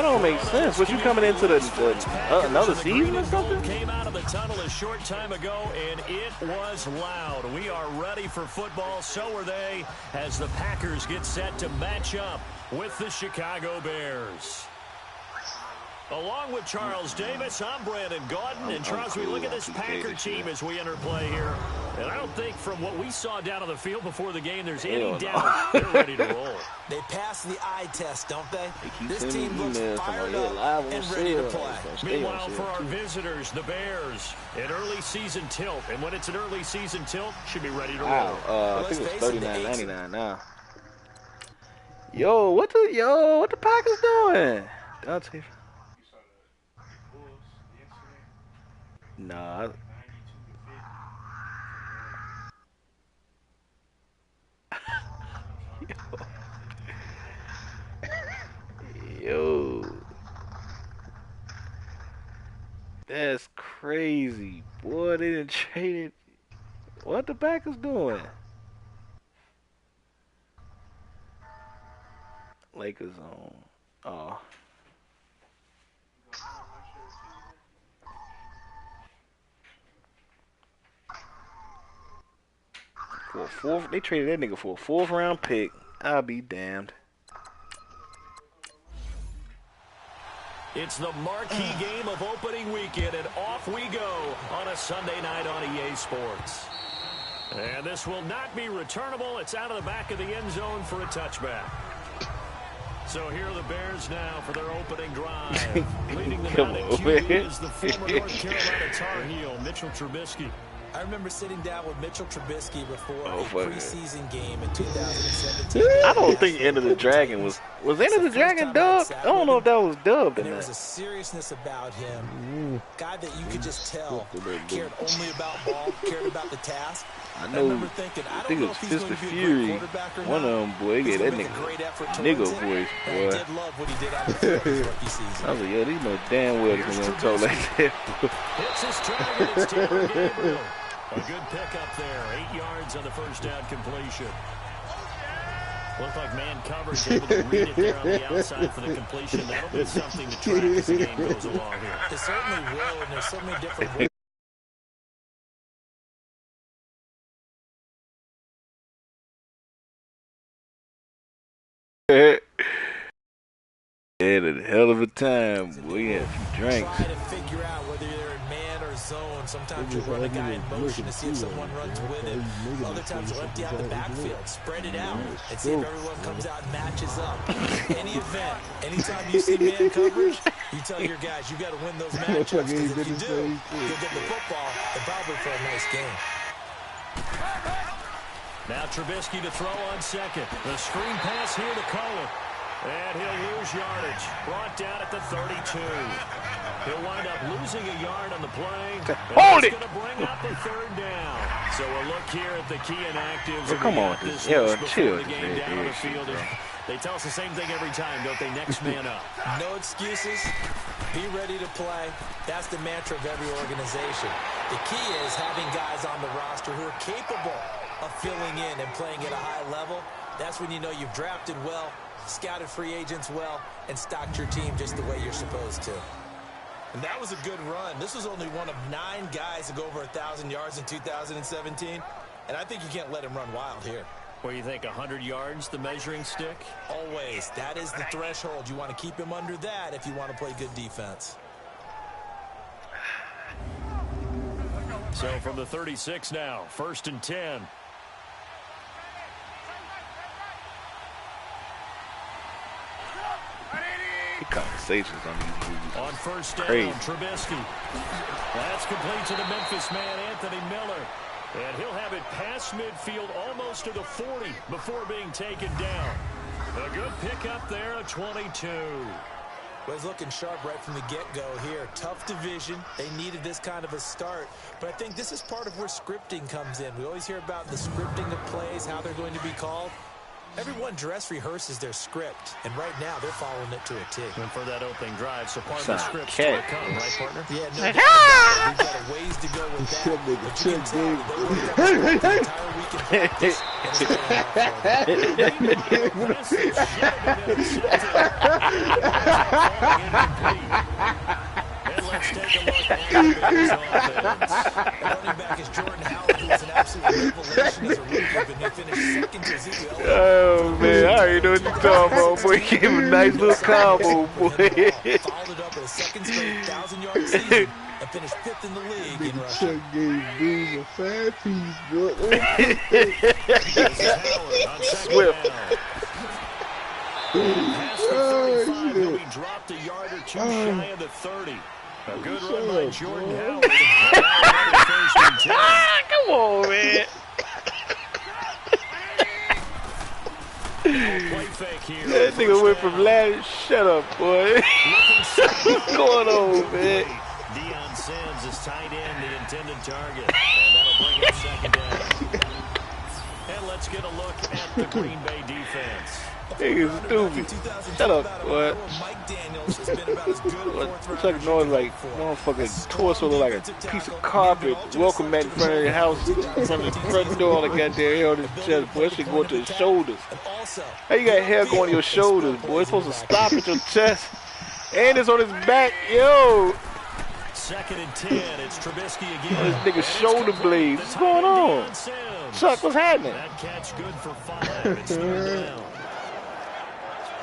That don't make sense. Was you coming into the another season or something? Came out of the tunnel a short time ago, and it was loud. We are ready for football. So are they, as the Packers get set to match up with the Chicago Bears. Along with Charles Davis, I'm Brandon Gaudin. And Charles, we look at this Packer team as we enter play here. And I don't think from what we saw down on the field before the game, there's any doubt they're ready to roll. They pass the eye test, don't they? This team looks fired up and ready to play. Meanwhile, for our visitors, the Bears, an early season tilt. And when it's an early season tilt, should be ready to roll. I think it's $39.99 now. Yo, what the Packers doing? Dante. Nah. Yo. That's crazy. Boy, they done traded. What the Packers doing? Lakers on. Oh. For a fourth, they traded that nigga for a 4th round pick. I'll be damned. It's the marquee game of opening weekend, and off we go on a Sunday night on EA Sports. And this will not be returnable. It's out of the back of the end zone for a touchback. So here are the Bears now for their opening drive. Leading them out at QB is the former North Carolina Tar Heel, Mitchell Trubisky. I remember sitting down with Mitchell Trubisky before a preseason game in 2017. I don't think Enter the Dragon was Enter the Dragon dubbed? I don't know if that was dubbed. There was a seriousness about him, guy that you could just tell cared only about ball, cared about the task. I think it was Fist of Fury. One of them, boy, he gave that nigga voice, boy. I did love what he did out of the rookie season. I was like, yeah, these know damn well he's gonna talk like that. Hits his target, it's Taylor Gabriel. A good pickup there, 8 yards on the first down completion. Looked like man coverage, able to read it there on the outside for the completion. That'll be something to track as the game goes along here. It certainly will, and there's so many different ways. Had a hell of a time. We had a few drinks. Try to figure out whether you're in man or zone. Sometimes you run a guy in motion to see if someone runs with him. Other times you'll empty out the backfield, spread it out, and see if everyone comes out and matches up. Any event, anytime you see man coverage, you tell your guys you got to win those matchups, because if you do, you'll get the football and probably for a nice game. Now Trubisky to throw on second. The screen pass here to Cohen. And he'll lose yardage. Brought down at the 32. He'll wind up losing a yard on the play. Hold it! Going to bring up the 3rd down. So a look here at the key inactives. Oh, come on. Yo, chill. The game down on the field. They tell us the same thing every time, don't they? Next man up. No excuses. Be ready to play. That's the mantra of every organization. The key is having guys on the roster who are capable of filling in and playing at a high level. That's when you know you've drafted well, scouted free agents well, and stocked your team just the way you're supposed to. And that was a good run. This was only one of 9 guys to go over 1,000 yards in 2017, and I think you can't let him run wild here. What do you think, 100 yards, the measuring stick? Always. That is the threshold. You want to keep him under that if you want to play good defense. So from the 36 now, 1st and 10. Conversations on these movies. On 1st down, crazy. Trubisky. That's complete to the Memphis man, Anthony Miller. And he'll have it past midfield almost to the 40 before being taken down. A good pickup there, a 22. Well, he's looking sharp right from the get-go here. Tough division. They needed this kind of a start. But I think this is part of where scripting comes in. We always hear about the scripting of plays, how they're going to be called. Everyone dress rehearses their script, and right now they're following it to a T. And for that opening drive, so part of Son the of a script's still to cat. come, right, partner? Yeah, no doubt about it. We've got a ways to go with that. But you can tell that they worked on the entire week in practice, and it's paying off for them. Pass that should have been intercepted. And let's take a look at the Bears offense. Running back is Jordan Howard, who was an absolute revelation as a rookie, but he finished second to Ezekiel. Oh man, I already know what you're talking about, boy. Give him a nice little combo, boy. Followed it up with a second straight 1,000-yard season and finished 5th in the league in rushing. Chuck gave Breeze a 5-piece, boy. Swift. Past the 35, he'll be dropped a yard or two shy of the 30. A good run by Jordan Howard. And first and 10. Come on, man. Play fake here. That nigga went from last. Shut up, boy. What's going on, man? dmanchi07's is tight end, the intended target. And that'll bring up second down. And let's get a look at the Green Bay defense. Nigga stupid. Shut up, boy. It's like noise like motherfucking torso look like a piece of carpet. Welcome mat in front of your house, in front of the front door. Like got their hair on his chest, boy. That shit going to his shoulders. How you got hair going to your shoulders, boy? It's supposed to stop at your chest. And it's on his back, yo. Second and 10, it's Trubisky again. This nigga's shoulder blades. What's going on? Chuck, what's happening? That catch good for 5. It's third down.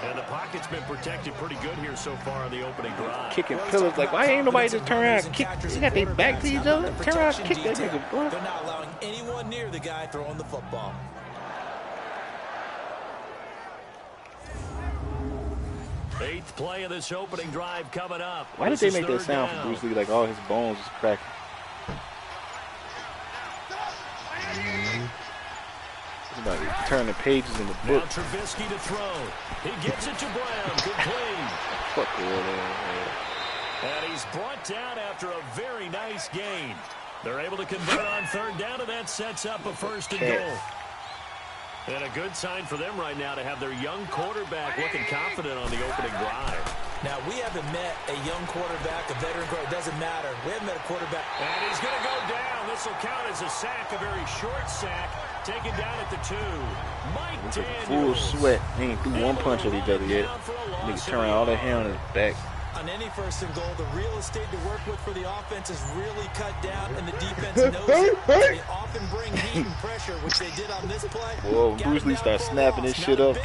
And the pocket's been protected pretty good here so far on the opening drive. Kicking pillars like, why ain't nobody just turn around and kick? You got their back to each other? Turn around and kick that nigga, bro. They're not allowing anyone near the guy throwing the football. Eighth play of this opening drive coming up. Why did they make that sound for Bruce Lee like all his bones is cracking? Somebody turn the pages in the Now book. Trubisky to throw. He gets it to Brown. Complete. Fuck the world. And he's brought down after a very nice gain. They're able to convert on third down, and that sets up a first and goal. And a good sign for them right now to have their young quarterback looking confident on the opening drive. Now, we haven't met a young quarterback, a veteran quarterback. It doesn't matter. We haven't met a quarterback. And he's going to go down. This will count as a sack, a very short sack. Taken down at the 2. Mike Full Daniels. sweat. They ain't threw one punch at each other yet. Nigga turn all that hair on his back. On any first and goal, the real estate to work with for the offense is really cut down, and the defense knows it. They often bring heat and pressure, which they did on this play. Whoa, Bruce Lee started snapping this shit up.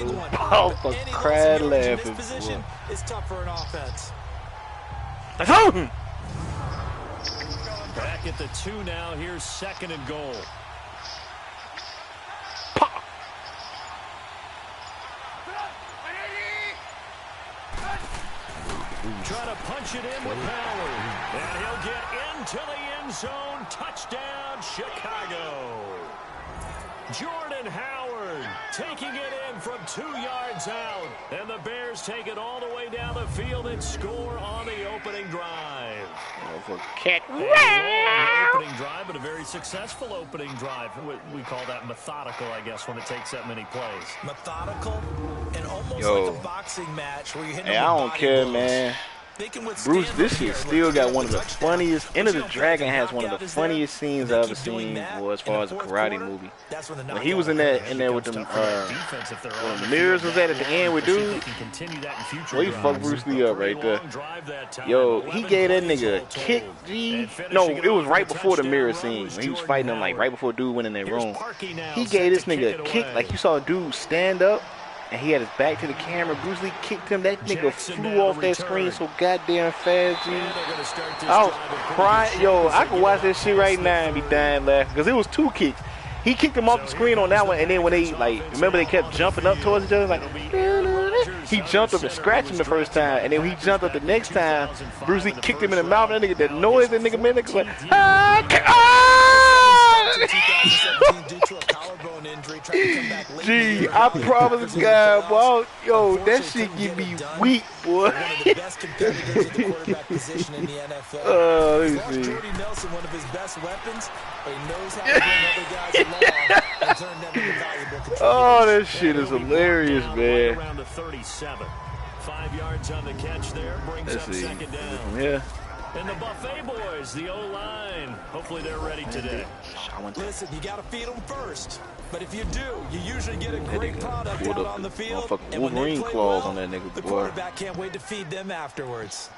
Oh, fuck, cried laughing. It's tough for an offense. Back at the 2 now. Here's second and goal. Try to punch it in with Howard. And he'll get into the end zone. Touchdown, Chicago. Jordan Howard taking it in from 2 yards out. And the Bears take it all the way down the field and score on the opening drive. Cat. A long opening drive, but a very successful opening drive. We call that methodical, I guess, when it takes that many plays. Methodical and almost Yo. like a boxing match where you hit Hey, I don't care, man. Bruce, this shit still got one of the funniest. Enter the Dragon has one of the funniest scenes I've ever seen, boy, as far as a karate movie. When he was in there with them, when the mirrors was at the end with dude, well, he fucked Bruce Lee up right there. Yo, he gave that nigga a kick, G. No, it was right before the mirror scene when he was fighting him, like right before dude went in that room. He gave this nigga a kick, like you saw a dude stand up. And he had his back to the camera. Bruce Lee kicked him. That nigga flew off that screen so goddamn fast, G. I was crying. Yo, I could watch that shit right now and be dying laughing. Because it was 2 kicks. He kicked him off the screen on that one. And then when they, like, remember they kept jumping up towards each other? Like, he jumped up and scratched him the first time. And then when he jumped up the next time, Bruce Lee kicked him in the mouth. And that nigga, that noise that nigga made, nigga was like, Gee, I promise God, boy, yo, that shit give me weak, boy. One of the best competitors at the quarterback position in the NFL. Let me see. Jordy Nelson, one of his best weapons, but he knows how to bring other guys along. Oh, that shit is hilarious, man. Around the 37. 5 yards on the catch there. Brings up second down. Yeah. And the Buffet boys, the O-line. Hopefully they're ready today. Listen, you got to feed them first. But if you do, you usually get a great product out on the field. And when they play well, on that nigga, the quarterback can't wait to feed them afterwards.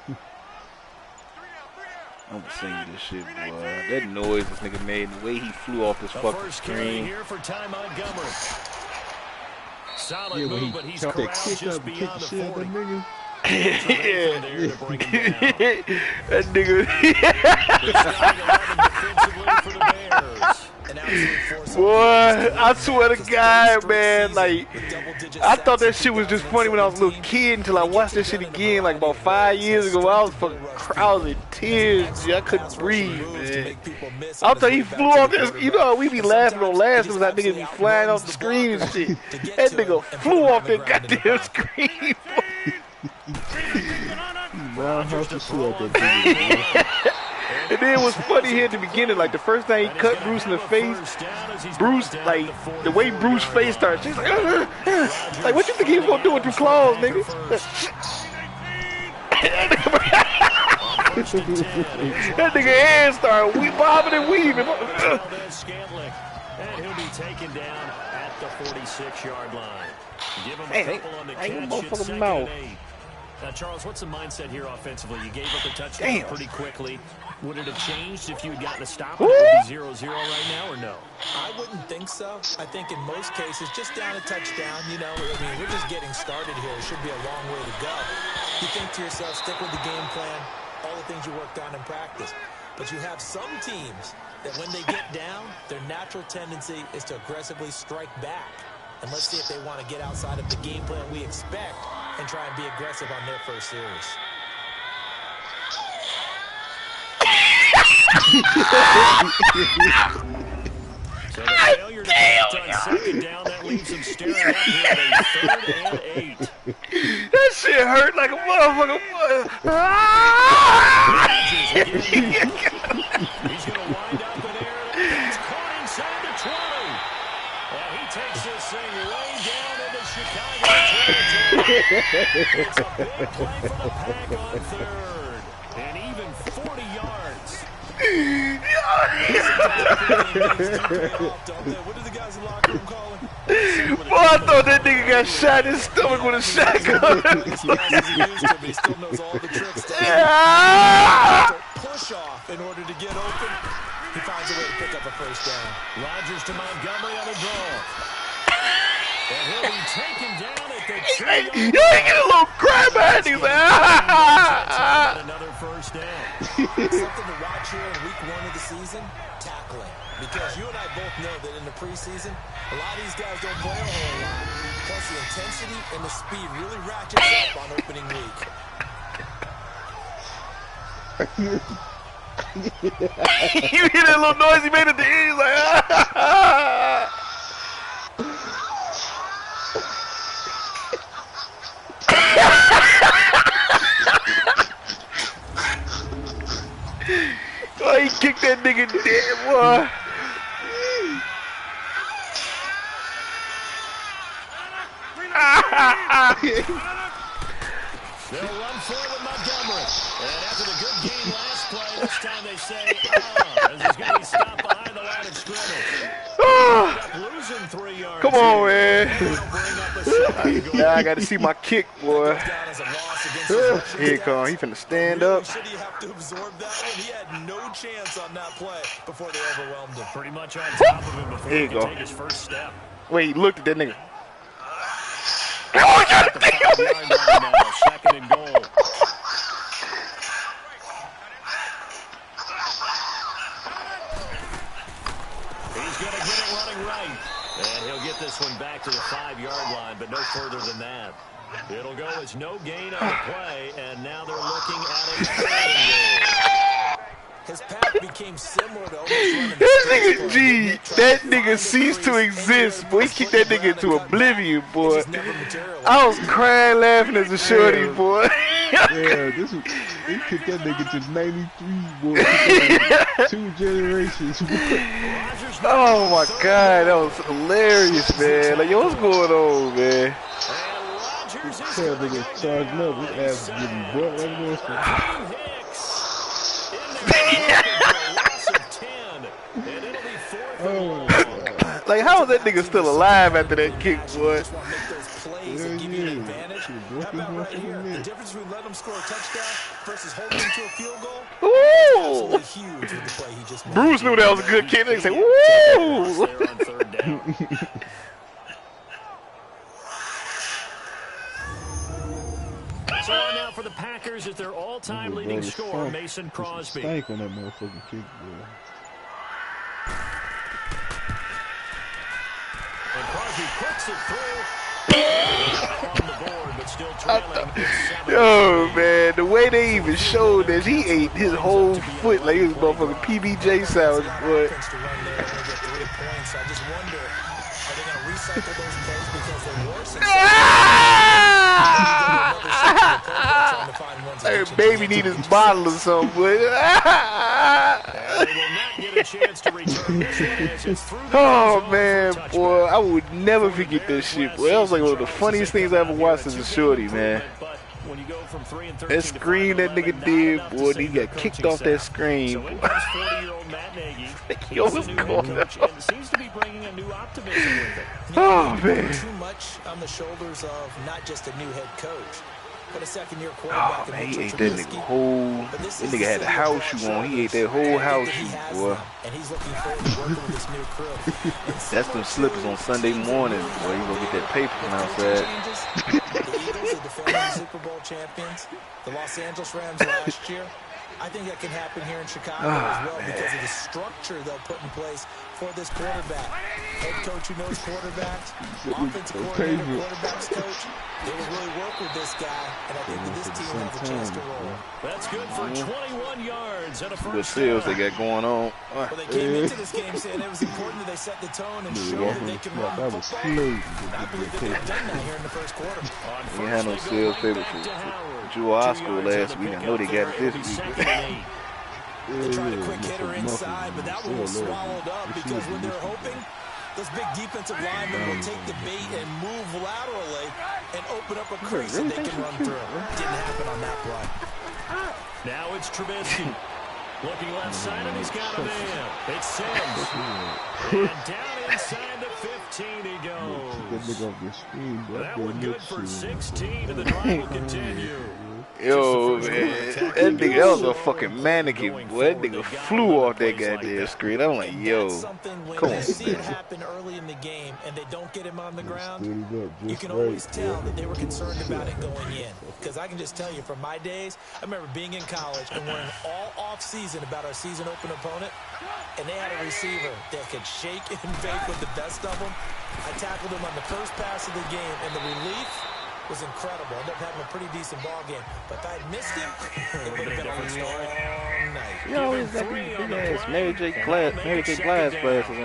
I'm gonna sing you this shit, boy. That noise this nigga made, the way he flew off this fucking screen. Here for Ty Montgomery. Solid move, but he's corralled just beyond the 40. Yeah. That nigga. Boy, I swear to God, man, like, I thought that shit was just funny when I was a little kid until I watched that shit again, like, about 5 years ago. I was fucking crowded in tears, G. I couldn't breathe, man. I thought he flew off this, you know, we be laughing on last because that nigga be flying off the screen and shit. That nigga flew off that goddamn screen, boy. And then it was funny here at the beginning, like the first time he cut Bruce in the face, Bruce, like the way Bruce's face started, she's like, like what you think he was gonna do with them claws, nigga? That nigga hands started bobbing and weaving. And he'll be taken down at the 46-yard line. Give him a couple on the catch. It's 2nd and 8. Charles, what's the mindset here offensively? You gave up a touchdown pretty quickly. Would it have changed if you had gotten a stop? Would it be 0-0 right now or no? I wouldn't think so. I think in most cases, just down a touchdown, you know, I mean, we're just getting started here. It should be a long way to go. You think to yourself, stick with the game plan, all the things you worked on in practice. But you have some teams that when they get down, their natural tendency is to aggressively strike back. And let's see if they want to get outside of the game plan we expect and try and be aggressive on their first series. So the failure to pass on 2nd down, that leaves them staring up here at a 3rd and 8. That shit hurt like a motherfucker. He's going to wind up in there. It's caught inside the 20. And he takes this thing way down into Chicago territory. It's a big play for the Pack on 3rd. And even 40 yards. What did the guys in the locker room call him? Boy, I thought that nigga got shot in his stomach with a shotgun. He still knows all the tricks to push off in order to get open. He finds a way to pick up a first down. Rodgers to Montgomery on a draw. And he'll be taken down at the 2-yard line. He get a little grab at him. He's like, another first down. Something to watch here in week 1 of the season, tackling. Because you and I both know that in the preseason, a lot of these guys don't play a whole lot. Plus the intensity and the speed really ratchets up on opening week. You hear that little noise he made at the end? He's like, oh, he kicked that nigga dead, boy. They'll run forward Montgomery. And after the good game last play, this time they say, as he's going to be stopped behind the line of scrimmage. Losing 3 yards. Come on, man. Now I got to see my kick, boy. Here he comes. He finna stand up. Should he have to absorb that one? He had no chance on that play before they overwhelmed him. Pretty much on top of him before he could take his first step. Wait, he looked at that nigga. Second and goal. He's going to get it running right. And he'll get this one back to the 5-yard line, but no further than that. It'll go as no gain on the play, and now they're looking at a 3rd and goal. His path became similar to almost running This nigga G, that nigga ceased to exist, boy. He kicked that nigga into oblivion, boy. I was crying laughing as a shorty, boy. Yeah, this was They took that nigga to 93, boy. 2 generations, boy. Oh my God, that was hilarious, man. Like, yo, what's going on, man? That nigga charging up, his ass getting butt like this. Oh, like, how is that nigga still alive after that kick, boy? And give you an advantage. How about right here? The difference between letting them score a touchdown versus holding them to a field goal. Ooh! Huge with the play he just made. Bruce knew that was a good kick. They say, woo! So now for the Packers is their all-time leading scorer, Mason Crosby. Stank on that motherfucking kick, boy. And Crosby puts it through. On the board, but still trailing. Yo, man, the way they even showed that he ate his whole foot like he was motherfucking PBJ sandwich, boy. I just wonder, are they going to recycle those plays because they were successful? Hey, baby need his bottle or something, boy. Oh, man, boy, I would never forget that shit, boy. That was like one of the funniest things I ever watched as a shorty, man. That screen that nigga did, boy, he got kicked off that screen. Yo, what's going on? Oh, man. Too much on the shoulders of not just a new head coach, but a second-year quarterback. Oh, man, he ate that nigga whole. That nigga had a house shoe on. He ate that whole house shoe, boy. And he's looking forward to working with this new crew. That's them slippers on Sunday morning, boy. You gonna get that paper from outside. The Eagles, the defending Super Bowl champions, the Los Angeles Rams last year. I think that can happen here in Chicago as well because of the structure they'll put in place for this quarterback. Head coach who knows quarterbacks, offensive coordinator, quarterbacks coach. They will really work with this guy, and I think that this team has a chance to roll. That's good for 21 yards and a first What sales they got going on? Well, they came into this game saying it was important that they set the tone and show that they can run the football. I believe that they've done that here in the first quarter. We had no sales paper for Jewel Oscar last week. I know they got it this week. They tried a quick hitter inside, but that one was swallowed up because when they're hoping, those big defensive linemen will take the bait and move laterally and open up a crease that they can run through. Didn't happen on that play. Now it's Trubisky. Looking left side, and he's got a man. It's Sims. And down inside the 15 he goes. That one good for 16, and the drive will continue. Yo, man, that nigga, that was a fucking mannequin, boy. That nigga flew off that goddamn screen. I'm like, yo, come on, see it happen early in the game, and they don't get him on the ground. You can always tell that they were concerned about it going in. Because I can just tell you, from my days, I remember being in college and worrying all off season about our season open opponent, and they had a receiver that could shake and bake with the best of them. I tackled him on the first pass of the game, and the relief was incredible. Ended up having a pretty decent ball game. But if I had missed him, it would have been a long night. you always got these big ass Mary J. Glass glasses on.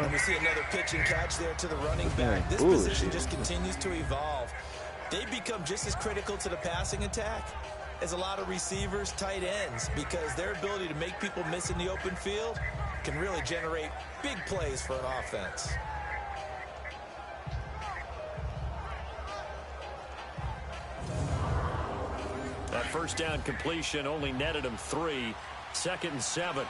And we see another pitch and catch there to the running back. This position just continues to evolve. They become just as critical to the passing attack as a lot of receivers, tight ends, because their ability to make people miss in the open field can really generate big plays for an offense. That first down completion only netted him 3. 2nd and 7.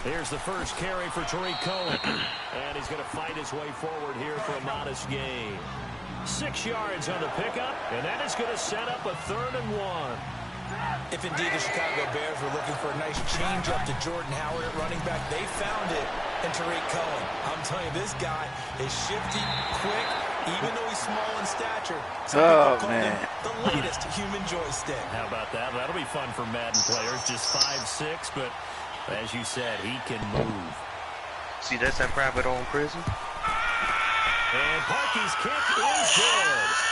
Here's the first carry for Tariq Cohen. And he's going to fight his way forward here for a modest gain. 6 yards on the pickup, and that is going to set up a 3rd and 1. If indeed the Chicago Bears were looking for a nice change-up to Jordan Howard at running back, they found it in Tariq Cohen. I'm telling you, this guy is shifty, quick, even though he's small in stature. Oh, man. The latest human joystick. How about that? That'll be fun for Madden players. Just 5'6", but as you said, he can move. See, that's that private owned prison. And Parkey's kick is good.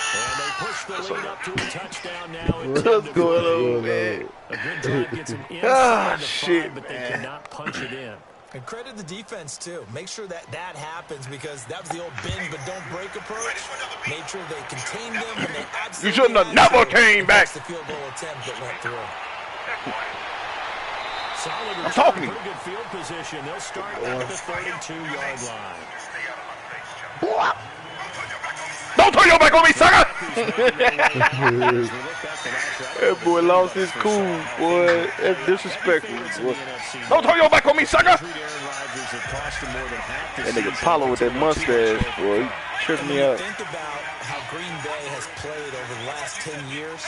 And they push the lead up to a touchdown now. What's going on, man? A good drive gets them inside the 5, but they cannot punch it in. And credit the defense, too. Make sure that happens because that was the old bend but don't break approach. Made sure they contained them when they absolutely You shouldn't have never came back. The field goal attempt that went through. Solid I'm talking to you. Pretty good field position. They'll start at the 32-yard line. Don't turn your back on me, sucker! That boy lost his cool, boy. That's disrespectful, boy. Don't turn your back on me, sucker! That nigga Paulo with that mustache, boy. He tripped me out. Think about how Green Bay has played over the last 10 years.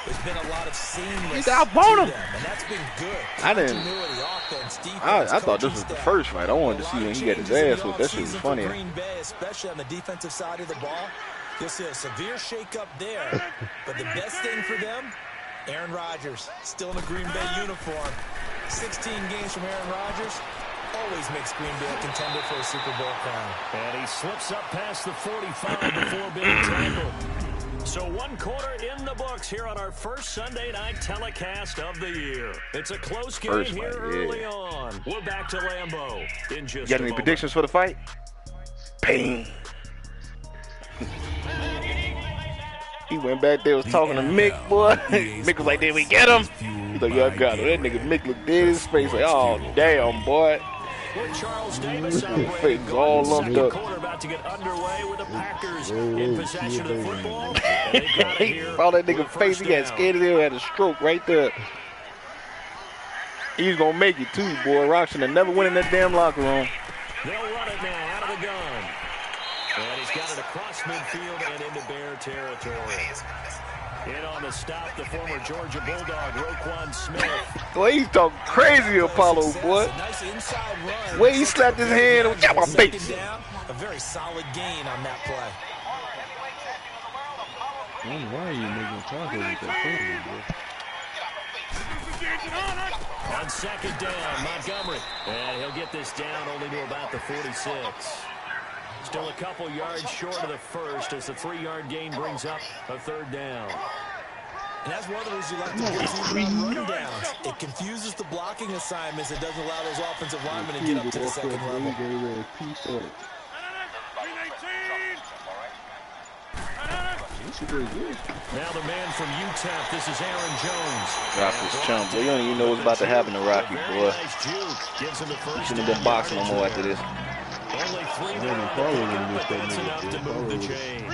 There's been a lot of seamless I want him. and that's been good. I didn't. Offense, defense, I thought this was the first fight. I wanted to see when he got his ass with. That shit was funny. Green Bay, especially on the defensive side of the ball, you'll see a severe shakeup there. But the best thing for them, Aaron Rodgers, still in a Green Bay uniform. 16 games from Aaron Rodgers. Always makes Green Bay a contender for a Super Bowl crown. And he slips up past the 45 before being tackled. So 1 quarter in the books here on our first Sunday night telecast of the year. It's a close game First here fight, early on. We're back to Lambeau in just You got any predictions for the fight? Pain. He went back there, was talking to Mick, boy. Mick was like, did we get him? He's like, yeah, I got him. That nigga Mick looked dead in his face, like, oh, damn, boy. With Charles Davis Face all lumped up. quarter about to get underway with the Packers in possession of the football. He saw that nigga face, he got scared of him, had a stroke right there. He's gonna make it too, boy. Rock should have never went in that damn locker room. They'll run it now out of the gun. And he's got it across midfield and into Bear territory. In on the stop, the former Georgia Bulldog, Roquan Smith. Boy, he's talking crazy, Apollo, boy. Nice inside run. Where he slapped his hand and got my face. A very solid gain on that play. Why are you making talk with that phone, On second down, Montgomery. And he'll get this down only to about the 46. Still a couple yards short of the first as the 3-yard gain brings up a third down. And that's one of the reasons you like to get run downs. It confuses the blocking assignments. It doesn't allow those offensive linemen to get up to the second level. Now the man from UTEP, this is Aaron Jones. Drop his chump, boy. You don't even know what's about to happen to Rocky, boy. Gives him the first. Shouldn't have been boxing no more after this. Only 3 down, but that's enough to move the chains.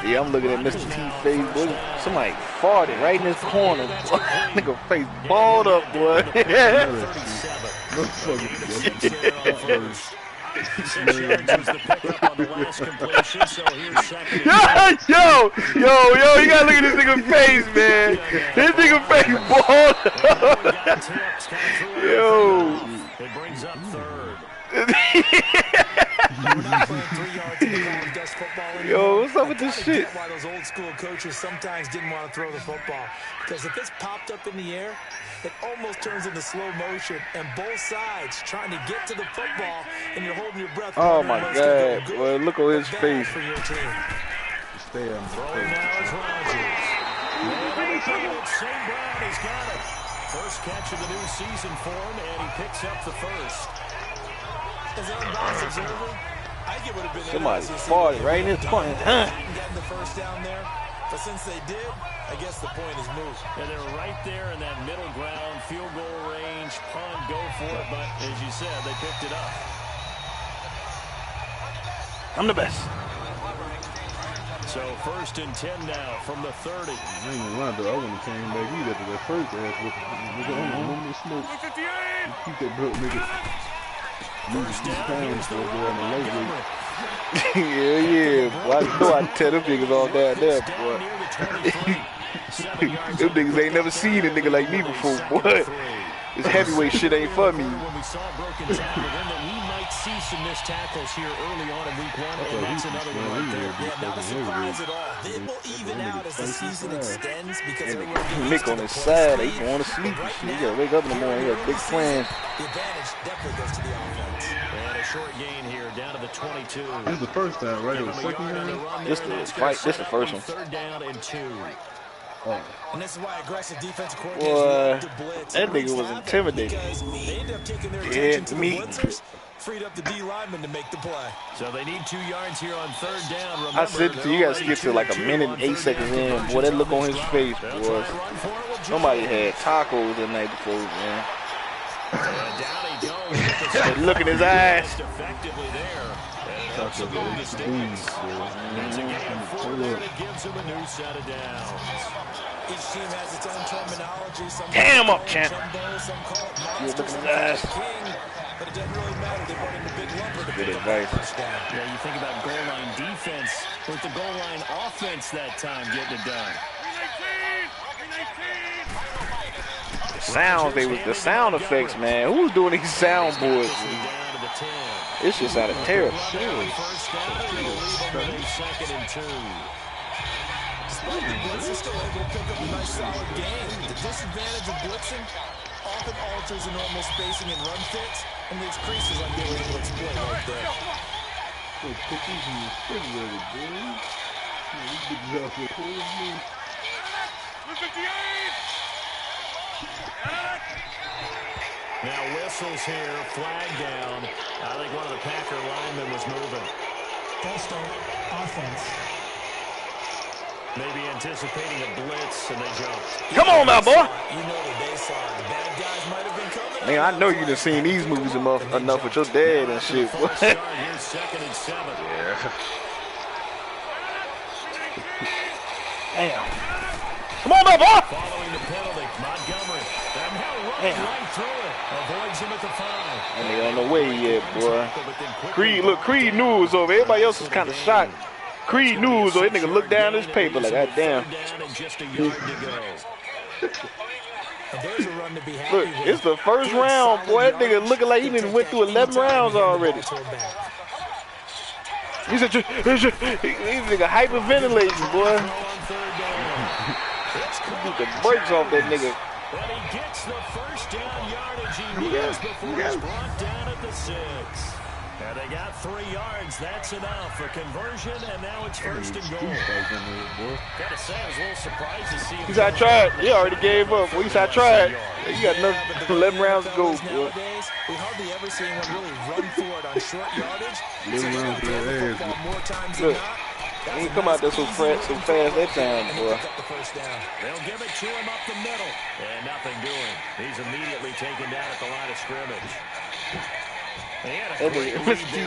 Yeah, I'm looking at Mr. T face, boy. Somebody farted right in his corner. Nigga face balled up, boy. Yo, you gotta look at this nigga face, man. This nigga face balled up. Yo. It brings up third. Yo, what's up with this shit? Why those old school coaches sometimes didn't want to throw the football. Because if it's popped up in the air, it almost turns into slow motion, and both sides trying to get to the football, and you're holding your breath. Oh my God! Well, look at his face. For your team. Stay on Throwing now is Rodgers. St. Brown has got it. First catch of the new season for him, and he picks up the first. As an unbiased observer, I think it would have been somebody farted right in his corner. Getting the first down there, but since they did, I guess the point is moved. And they're right there in that middle ground, field goal range, punt, go for it. But as you said, they picked it up. I'm the best. So first and 10 now from the 30. I ain't gonna lie, though. I wouldn't have came back either to that first ass with the smoke. Keep that broke nigga. First down, Yeah. Boy, I know I tell them niggas all down there, boy. Them niggas ain't never seen a nigga like me before, boy. This heavyweight shit ain't for me. When we saw broken tackle, then that we might see some missed tackles here early on in week 1, and that's another one right there. Yeah, not a surprise at all. It will even out as the season extends because Mick on his side, he going to sleep and shit. He gotta wake up in the morning, he got big plans. The advantage definitely goes to the offense. And a short gain here, down to the 22. This is the first time, right? It was second time? This the first one. Third down and 2. And this is why aggressive defensive coordinators Boy, love to blitz. that nigga was intimidating. They end up taking their attention to the me. blitzers, freed up the D lineman to make the play. So they need 2 yards here on 3rd down. Remember, I said to you, guys get to like a minute and 8 seconds in. Boy, that look on his face was somebody had tacos the night before, man. Look in his eyes. Effectively there. Once again, 4 there, it gives him a new set of downs. Each team has its own terminology. Some Damn up, champ. Some call it monster, Look at some his eyes. king, but it doesn't really matter. They run into big lumber to Good pick up advice. that touchdown. Yeah, you think about goal line defense with the goal line offense that time getting it done. The sound effects, man. Who's doing these soundboards? This shit sounded terrible. Despite the blitz, they're still able to pick up a nice solid game. The disadvantage of blitzing often alters the normal spacing and run fits and leaves creases like they were able to exploit right there. Cookies in the refrigerator, boy. Good job for Now whistles here, flag down. I think one of the Packer linemen was moving. False start, offense. Maybe anticipating a blitz, and they jumped. Come on now, boy. You know that they saw it. The bad guys might have been coming. Man, I know you done seen these movies enough with your dad and shit. False start, here's 2nd and 7. Yeah. Damn. Come on now, boy. Following the penalty, Montgomery. They're now running right through it. Avoids him at the 5. And they on the way yet, boy. Creed knew it was over. Everybody else was kind of shocked. Creed knew it was over. That nigga looked down his paper like, God damn. Look, it's the first round, boy. That nigga looking like he done went through 11 rounds already. He's a nigga hyperventilating, boy. Beat the brakes off that nigga. But he gets the first down yardage he needs before he's brought down at the 6. And they got 3 yards. That's enough for conversion, and now it's 1st and goal. Gotta say, I was a little surprised to see him. He said, I tried. He already gave up. Well, he said, I tried. You got another 11 rounds to go, boy. We hardly ever see anyone really run for it on short yardage. 11 rounds for that ass. More times than Look, not. he ain't come out there so fast that time, boy. They'll give it to him up the middle. And nothing doing. He's immediately taken down at the line of scrimmage. That nigga,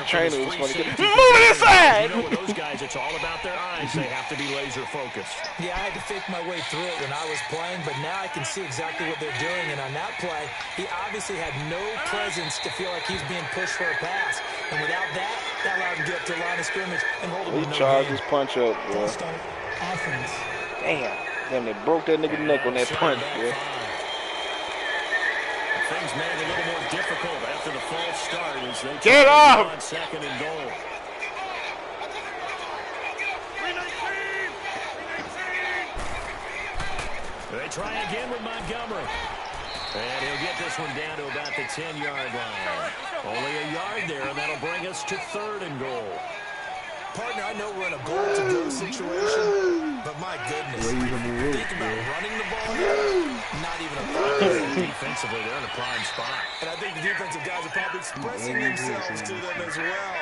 trainer was funny. Move it inside! You know, with those guys, it's all about their eyes. They have to be laser focused. Yeah, I had to fake my way through it when I was playing, but now I can see exactly what they're doing. And on that play, he obviously had no presence to feel like he's being pushed for a pass. And without that, that allowed him to get up to the line of scrimmage and hold him He to no charged gain. his punch up, boy. False start, offense. Damn, they broke that nigga neck on that punch, boy. Things made a little more difficult after the false start as they Get off! on 2nd and goal. They try again with Montgomery. And he'll get this one down to about the 10-yard line. Only a yard there, and that'll bring us to 3rd and goal. Partner, I know we're in a goal-to-go situation, but my goodness, think about running the ball here, not even a problem. Defensively, they're in a prime spot. And I think the defensive guys are probably expressing themselves to them as well.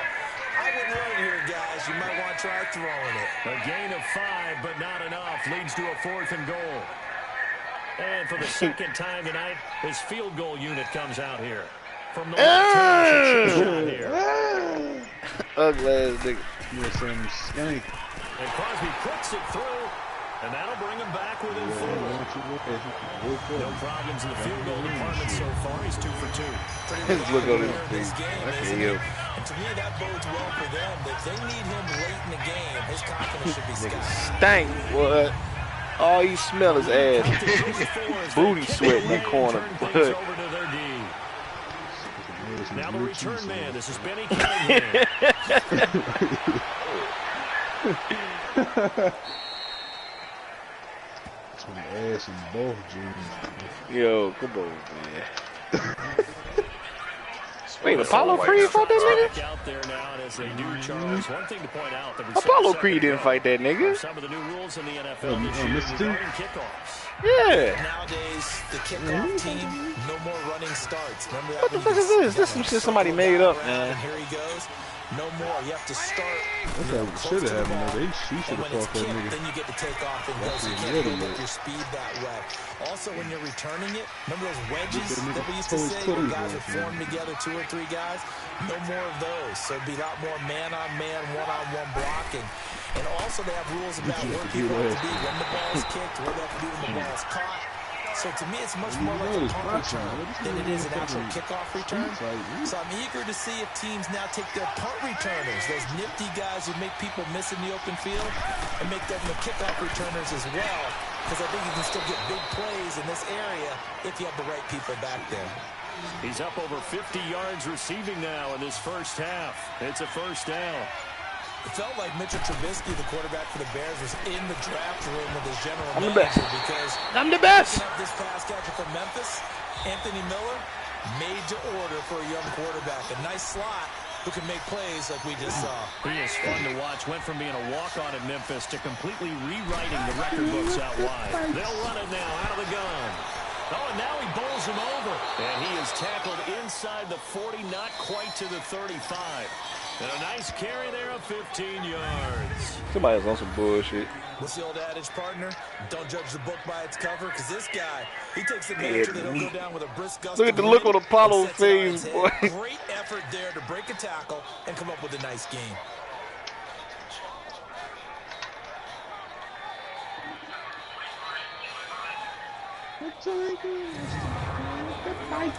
I wouldn't run it here, guys. You might want to try throwing it. A gain of 5, but not enough. Leads to a 4th and goal. And for the 2nd time tonight, his field goal unit comes out here. From the left shot here. Ugly ass nigga. You know, some skank. And Crosby puts it through, and that'll bring him back within 4. No problems in the field goal department so far. He's 2 for 2. Just look at this thing. And to me, that bodes well for them that they need him late in the game. His confidence should be sky. Stank, boy. All you smell is ass. Booty sweat in that corner. Now the return man. This is Benny Cunningham. Some ass in both jeans. Yo, come on, man. Wait, Apollo Creed fought that nigga? Out there now, and as they do, Charles, one thing to point out, Apollo Creed didn't fight that nigga. Some of the new rules in the NFL this year regarding kickoffs. Yeah. Nowadays, the kickoff team, no more running starts. Remember that? What the fuck is this? This is some shit somebody made up, man. Here he goes. No more. You have to start. That's what should have happened. She should have fought that nigga. Then you get to take off and go. So you can't build up your speed that way. Also, when you're returning it, remember those wedges that we used to say when guys would form together, 2 or 3 guys? No more of those. So it'd be a lot more man-on-man, one-on-one blocking. And also, they have rules about where people have to be when the ball's kicked, where they have to be when the ball's caught. So to me, it's much more like a punt return than it is an actual kickoff return. So I'm eager to see if teams now take their punt returners, those nifty guys who make people miss in the open field, and make them the kickoff returners as well. Because I think you can still get big plays in this area if you have the right people back there. He's up over 50 yards receiving now in this first half. It's a first down. It felt like Mitchell Trubisky, the quarterback for the Bears, was in the draft room with his general manager because I'm the best. This pass catcher from Memphis, Anthony Miller, made to order for a young quarterback. A nice slot who can make plays like we just saw. He is fun to watch. Went from being a walk-on in Memphis to completely rewriting the record books out wide. They'll run it now out of the gun. Oh, and now he bowls him over. And he is tackled inside the 40, not quite to the 35. And a nice carry there of 15 yards. Somebody's on some bullshit. What's the old adage, partner? Don't judge the book by its cover, because this guy, he takes the nature that he'll go down with a brisk gust. Look at the look on Apollo's face, boy. Great effort there to break a tackle and come up with a nice gain.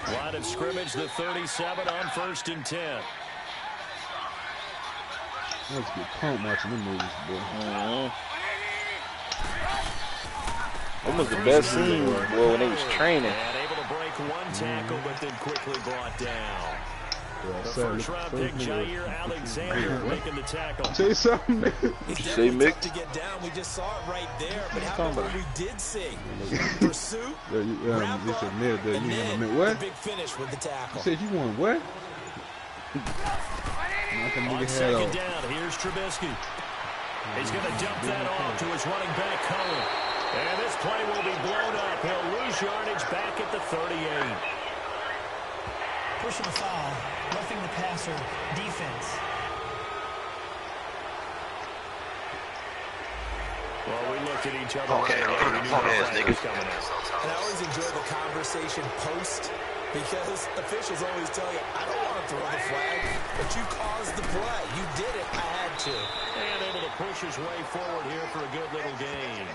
Line of scrimmage, the 37 on 1st and 10. Let's get pumped watching them movies, boy. That was the best scene, boy, when they was training. And able to break one tackle, but then quickly brought down. The first-round pick, Jair Alexander, making the tackle. Say something, nigga. It's Say, Mick. to get down. We just saw it right there. But how about what we did see? Pursuit, wrap up, and then what? the big finish with the tackle. You said you want what? On second down, here's Trubisky. He's going to dump that off to his running back, Cohen. And this play will be blown up. He'll lose yardage back at the 38. Personal foul, roughing the passer, defense. Well, we looked at each other. Okay, niggas And I always enjoy the conversation post, because officials always tell you, I don't want to throw the flag, but you caused the play. You did it. I had to. And able to push his way forward here for a good little gain.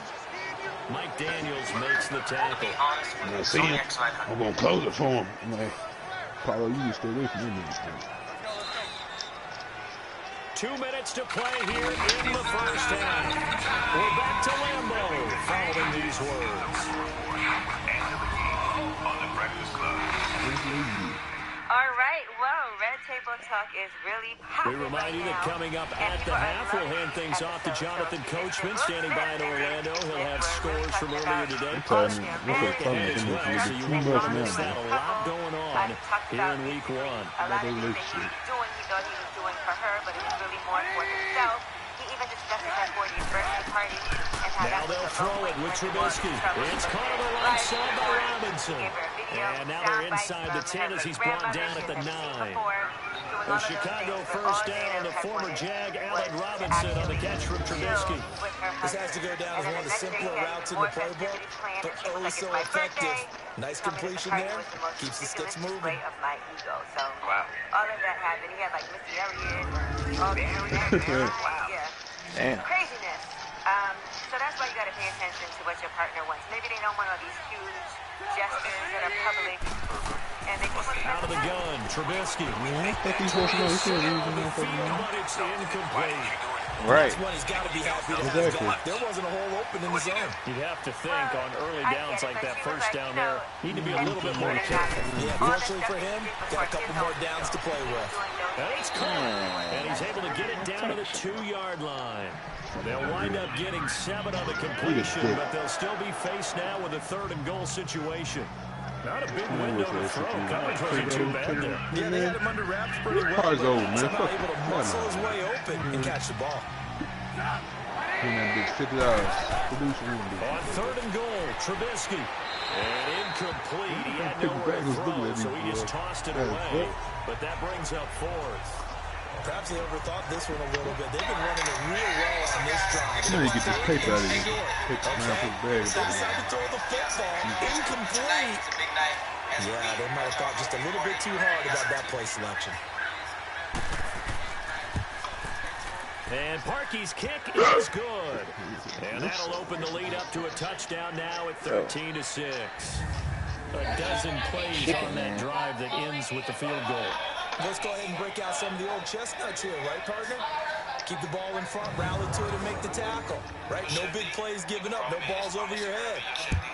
Mike Daniels makes the tackle. See him? I'm going to close it for him. I'm like, Paulo, you need to stay away from him. 2 minutes to play here in the first half. We're back to Lambeau following these words. All right, well, Red Table Talk is really popping. We remind you that coming up at the half, we'll hand things off to Jonathan Coachman, standing by in Orlando. He'll have scores from earlier today. So you won't want to miss that. A lot going on here in week 1. A lot of things that he was doing, he thought he was doing for her, but it was really more for himself. He even discussed that 40th birthday party and how now they'll throw it with Trubisky. It's caught on the right side by Robinson. And now they're inside the 10 as he's brought down at the 9. The Chicago first down, the former Jag, Allen Robinson on the catch from Trubisky. This has to go down as one of the simpler routes in the playbook, but oh so effective. Nice completion there, keeps the sticks moving. Wow. All of that happened. He had like Missy Elliott, all the aliens. Wow. Yeah. Damn. Craziness. So that's why you got to pay attention to what your partner wants. Maybe they don't want all these huge gestures that are public. And they just out of the gun, Trubisky. But it's incomplete. Right. That's one he's got to be happy to have got. There wasn't a hole open in the zone. You'd have to think on early downs like that first down there, need to be a little bit more careful. Yeah, fortunately for him, got a couple more downs to play with. And it's caught, and he's able to get it down to the 2-yard line. They'll wind up getting 7 on the completion, but they'll still be faced now with a 3rd and goal situation. Not a big window to throw. Coverage wasn't too bad there. Yeah, they had him under wraps pretty well. Car's over, man. Somehow able to muscle his way open and catch the ball. $50. On 3rd and goal, Trubisky. And incomplete. He had nowhere to throw, so he just tossed it away. But that brings up 4th. Perhaps they overthought this one a little bit. They've been running it real well on this drive. You need to get this paper out of here. Paper around his bag. They decided to throw the football. Incomplete. Yeah, they might have thought just a little bit too hard about that play selection. And Parkey's kick is good. And that'll open the lead up to a touchdown now at 13-6. A dozen plays on that drive that ends with the field goal. Let's go ahead and break out some of the old chestnuts here, right, partner? Keep the ball in front, rally to it, and make the tackle, right? No big plays given up, no balls over your head.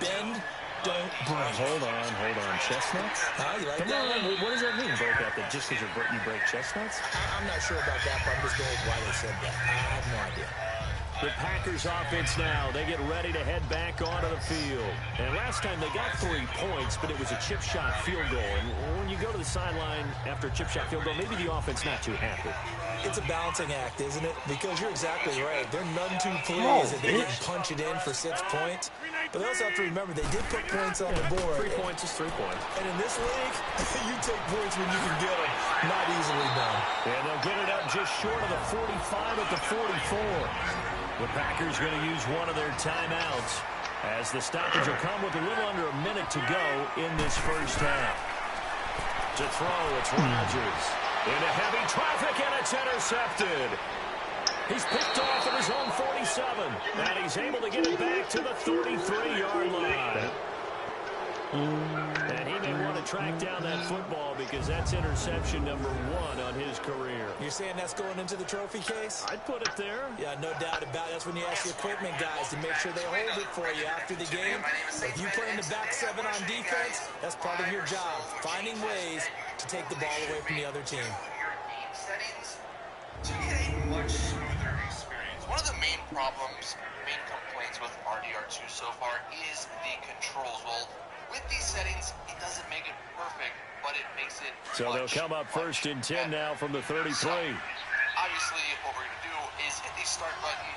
Bend, don't break. Hold on. Chestnuts? You like Come that on, one? what does that mean, break out? That just because you break chestnuts? I'm not sure about that, but I'm just going with why they said that. I have no idea. The Packers offense now, they get ready to head back onto the field. And last time they got 3 points, but it was a chip shot field goal. And when you go to the sideline after a chip shot field goal, maybe the offense not too happy. It's a balancing act, isn't it? Because you're exactly right. They're none too pleased that they didn't punch it in for 6 points. But they also have to remember they did put points on the board. 3 points is 3 points. And in this league, you take points when you can get them. Not easily done. And they'll get it up just short of the 45 at the 44. The Packers going to use one of their timeouts as the stoppage will come with a little under a minute to go in this first half. To throw, it's Rodgers. Into heavy traffic, and it's intercepted. He's picked off at his own 47, and he's able to get it back to the 33-yard line. And he may want to track down that football because that's interception number 1 on his career. You're saying that's going into the trophy case? I'd put it there. Yeah, no doubt about it. That's when you ask your equipment guys to make sure they hold it for you after the game. If you play in the back 7 on defense, that's part of your job, finding ways to take the ball away from the other team. To get a much smoother experience. One of the main complaints with RDR2 so far is the controls. Well, with these settings, it doesn't make it perfect, but it makes it So they'll come up 1st and 10 now from the 33. So, obviously, what we're going to do is hit the start button.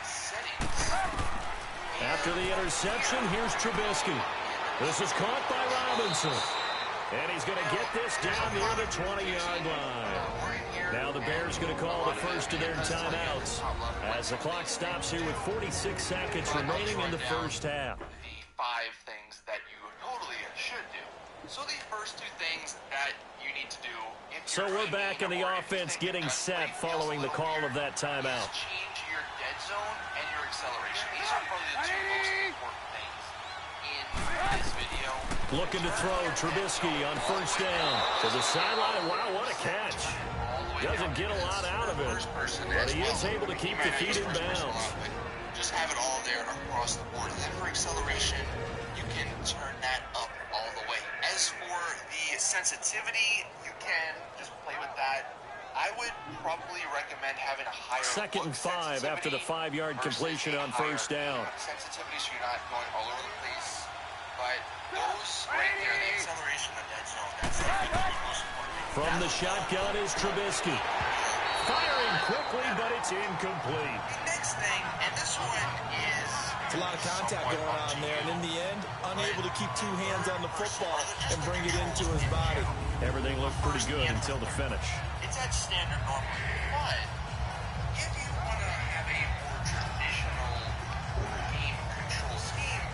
Settings. After the interception, here's Trubisky. This is caught by Robinson. And he's going to get this down near the 20-yard line. Now the Bears going to call the first of their timeouts as the clock stops here with 46 seconds remaining in the first half. The 5 things that you totally should do. So the first 2 things that you need to do. So we're back in the offense getting set following the call of that timeout. Change your dead zone and your acceleration. These are probably the 2 most important things in this video. Looking to throw, Trubisky on 1st down. To the sideline, wow, what a catch. Doesn't get a lot out of it, but he is able to keep the feet in bounds. Just have it all there across the board. And then for acceleration, you can turn that up all the way. As for the sensitivity, you can just play with that. I would probably recommend having a higher 2nd and 5 after the 5-yard completion on 1st down. Sensitivity, so you're not going all over the place. But those right there, the acceleration of that zone, that's the most important. From the shotgun is Trubisky. Firing quickly, but it's incomplete. The next thing, and this one is... It's a lot of contact going on there, and in the end, unable to keep 2 hands on the football and bring it into his body. Everything looked pretty good until the finish. It's at standard normally, but if you want to have a more traditional game control scheme,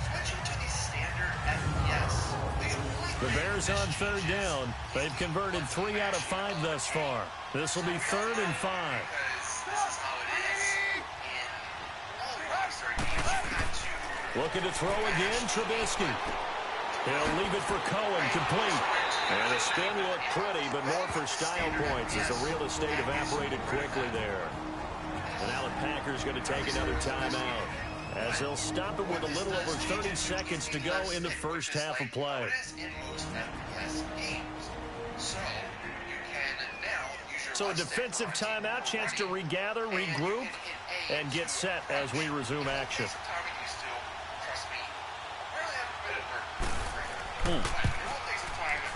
switch it to the standard FPS. The Bears on 3rd down. They've converted 3 out of 5 thus far. This will be 3rd and 5. This is how it is in all Rockstar games. You have to... Looking to throw again, Trubisky. He'll leave it for Cohen, complete. And the spin looked pretty, but more for style points as the real estate evaporated quickly there. And now the Packers going to take another timeout as they'll stop it with a little over 30 seconds to go in the first half of play. So a defensive timeout, chance to regather, regroup, and get set as we resume action.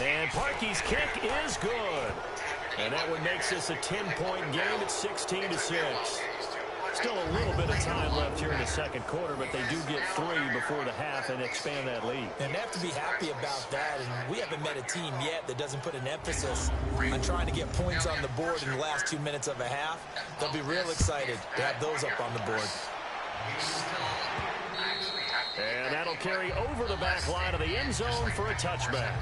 And Parkey's kick is good. And that one makes this a 10-point game at 16-6. Still a little bit of time left here in the second quarter, but they do get 3 before the half and expand that lead. And they have to be happy about that. And we haven't met a team yet that doesn't put an emphasis on trying to get points on the board in the last 2 minutes of a half. They'll be real excited to have those up on the board. And that'll carry over the back line of the end zone for a touchback.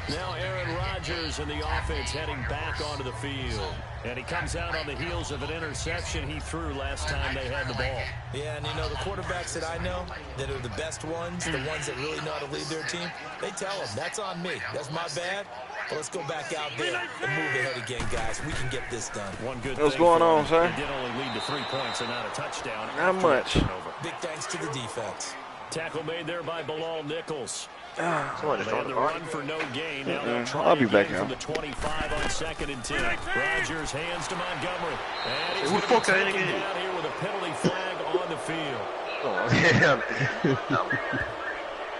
Now Aaron Rodgers and the offense heading back onto the field. And he comes out on the heels of an interception he threw last time they had the ball. Yeah, and you know, the quarterbacks that I know that are the best ones, the ones that really know how to lead their team, they tell them, that's on me. That's my bad. But let's go back out there and move ahead again, guys. We can get this done. One good What's going on, sir? It did only lead to 3 points and not a touchdown. Not much. Big thanks to the defense. Tackle made there by Bilal Nichols. Someone just They on had the the party. run for no gain. Now they'll try I'll be back again now. from the 25 on 2nd and 10. Rodgers hands to Montgomery. And he's Who going to the be fuck are taken they? down here with a penalty flag on the field. Oh, yeah.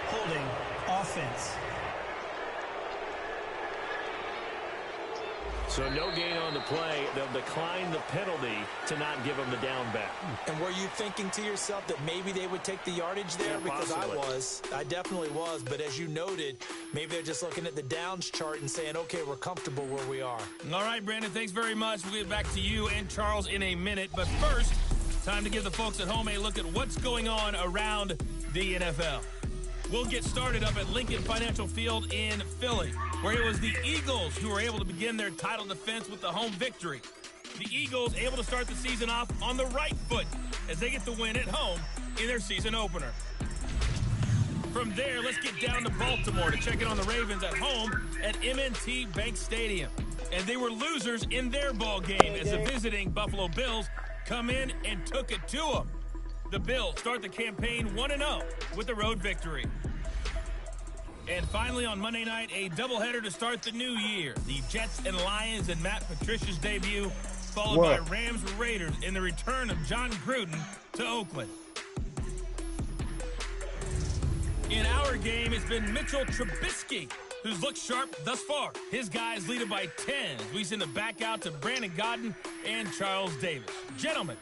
Holding offense. So no gain on the play. They'll decline the penalty to not give them the down back. And were you thinking to yourself that maybe they would take the yardage there? Yeah, because possibly. I definitely was. But as you noted, maybe they're just looking at the downs chart and saying, okay, we're comfortable where we are. All right, Brandon, thanks very much. We'll get back to you and Charles in a minute. But first, time to give the folks at home a look at what's going on around the NFL. We'll get started up at Lincoln Financial Field in Philly, where it was the Eagles who were able to begin their title defense with the home victory. The Eagles able to start the season off on the right foot as they get the win at home in their season opener. From there, let's get down to Baltimore to check in on the Ravens at home at M&T Bank Stadium. And they were losers in their ball game as the visiting Buffalo Bills come in and took it to them. The Bills start the campaign 1-0 with the road victory. And finally on Monday night, a doubleheader to start the new year. The Jets and Lions in Matt Patricia's debut, followed by Rams Raiders in the return of John Gruden to Oakland. In our game, it's been Mitchell Trubisky, who's looked sharp thus far. His guys lead it by 10 as we send it back out to Brandon Godden and Charles Davis. Gentlemen.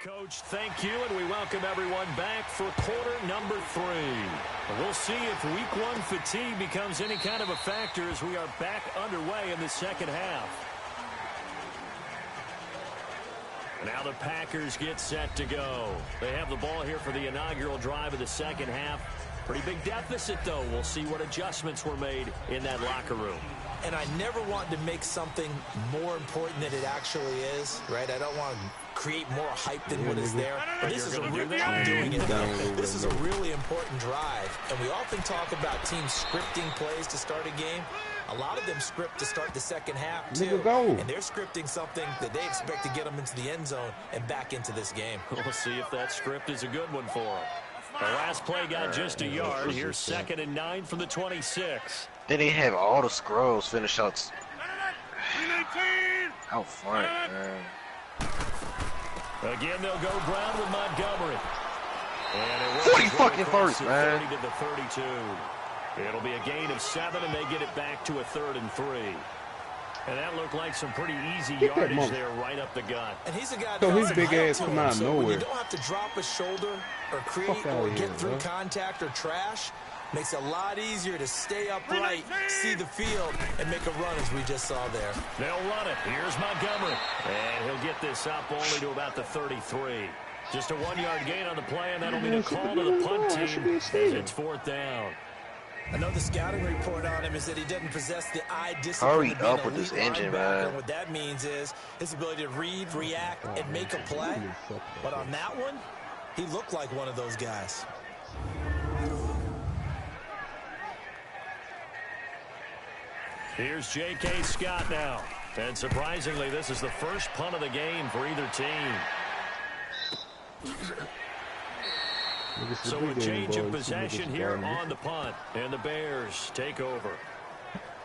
Coach, thank you, and we welcome everyone back for quarter number 3. We'll see if week 1 fatigue becomes any kind of a factor as we are back underway in the second half. Now the Packers get set to go. They have the ball here for the inaugural drive of the second half. Pretty big deficit, though. We'll see what adjustments were made in that locker room. And I never want to make something more important than it actually is, right? I don't want to create more hype than what is there. But this is a really important drive. And we often talk about teams scripting plays to start a game. A lot of them script to start the second half, too. And they're scripting something that they expect to get them into the end zone and back into this game. We'll see if that script is a good one for them. The last play got just a yard. Here's 2nd and 9 from the 26. Then they have all the scrolls finish out front, man. Again, they'll go Brown with Montgomery. And 40 fucking first, man. 30 to the 32. It'll be a gain of 7, and they get it back to a 3rd and 3. And that looked like some pretty easy yardage there right up the gut. And he's a guy so his big ass come out of nowhere. You don't have to drop a shoulder or create or get through contact or trash. Makes it a lot easier to stay upright, see the field, and make a run as we just saw there. They'll run it. Here's Montgomery. And he'll get this up only to about the 33. Just a 1-yard gain on the play, and that'll be a call to the punt team as it's 4th down. I know the scouting report on him is that he doesn't possess the eye discipline. Hurry up with this engine, man. What that means is his ability to read, react, and make a play. But on that one, he looked like one of those guys. Here's J.K. Scott now. And surprisingly, this is the first punt of the game for either team. So a change of possession here on the punt, and the Bears take over.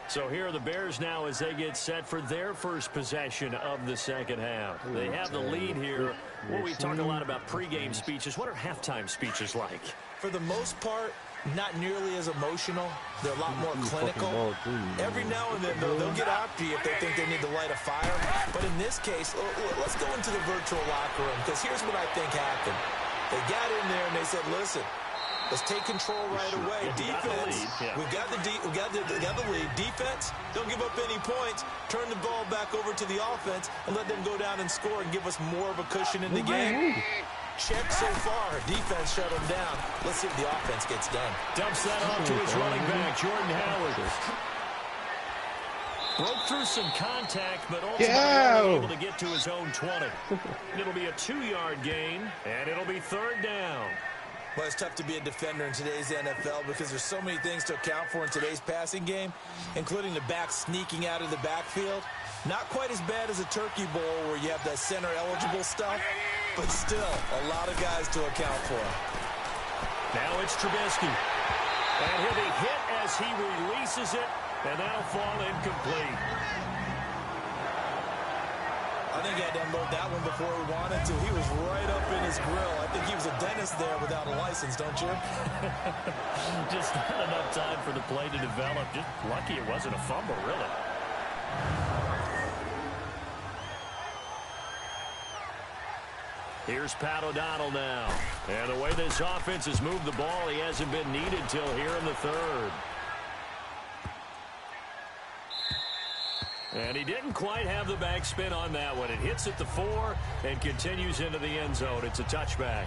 So here are the Bears now as they get set for their first possession of the second half. They have the lead here. Well, we talk a lot about pregame speeches. What are halftime speeches like? For the most part, not nearly as emotional. They're a lot more clinical. Every now and then, though, they'll get after you if they think they need to light a fire. But in this case, let's go into the virtual locker room, because here's what I think happened. They got in there and they said, listen, let's take control right away. Defense, we've got the lead. Defense, don't give up any points. Turn the ball back over to the offense and let them go down and score and give us more of a cushion in the game. Check so far. Defense shut them down. Let's see if the offense gets done. Dumps that off to his running back, Jordan Howard. Broke through some contact, but ultimately able to get to his own 20. It'll be a 2-yard gain, and it'll be 3rd down. Well, it's tough to be a defender in today's NFL because there's so many things to account for in today's passing game, including the back sneaking out of the backfield. Not quite as bad as a turkey bowl where you have the center-eligible stuff, but still a lot of guys to account for. Now it's Trubisky. And he'll be hit as he releases it, and that'll fall incomplete. I think he had to unload that one before he wanted to. He was right up in his grill. I think he was a dentist there without a license, don't you? Just not enough time for the play to develop. Just lucky it wasn't a fumble, really. Here's Pat O'Donnell now. And the way this offense has moved the ball, he hasn't been needed till here in the 3rd. And he didn't quite have the backspin on that one. It hits at the 4 and continues into the end zone. It's a touchback.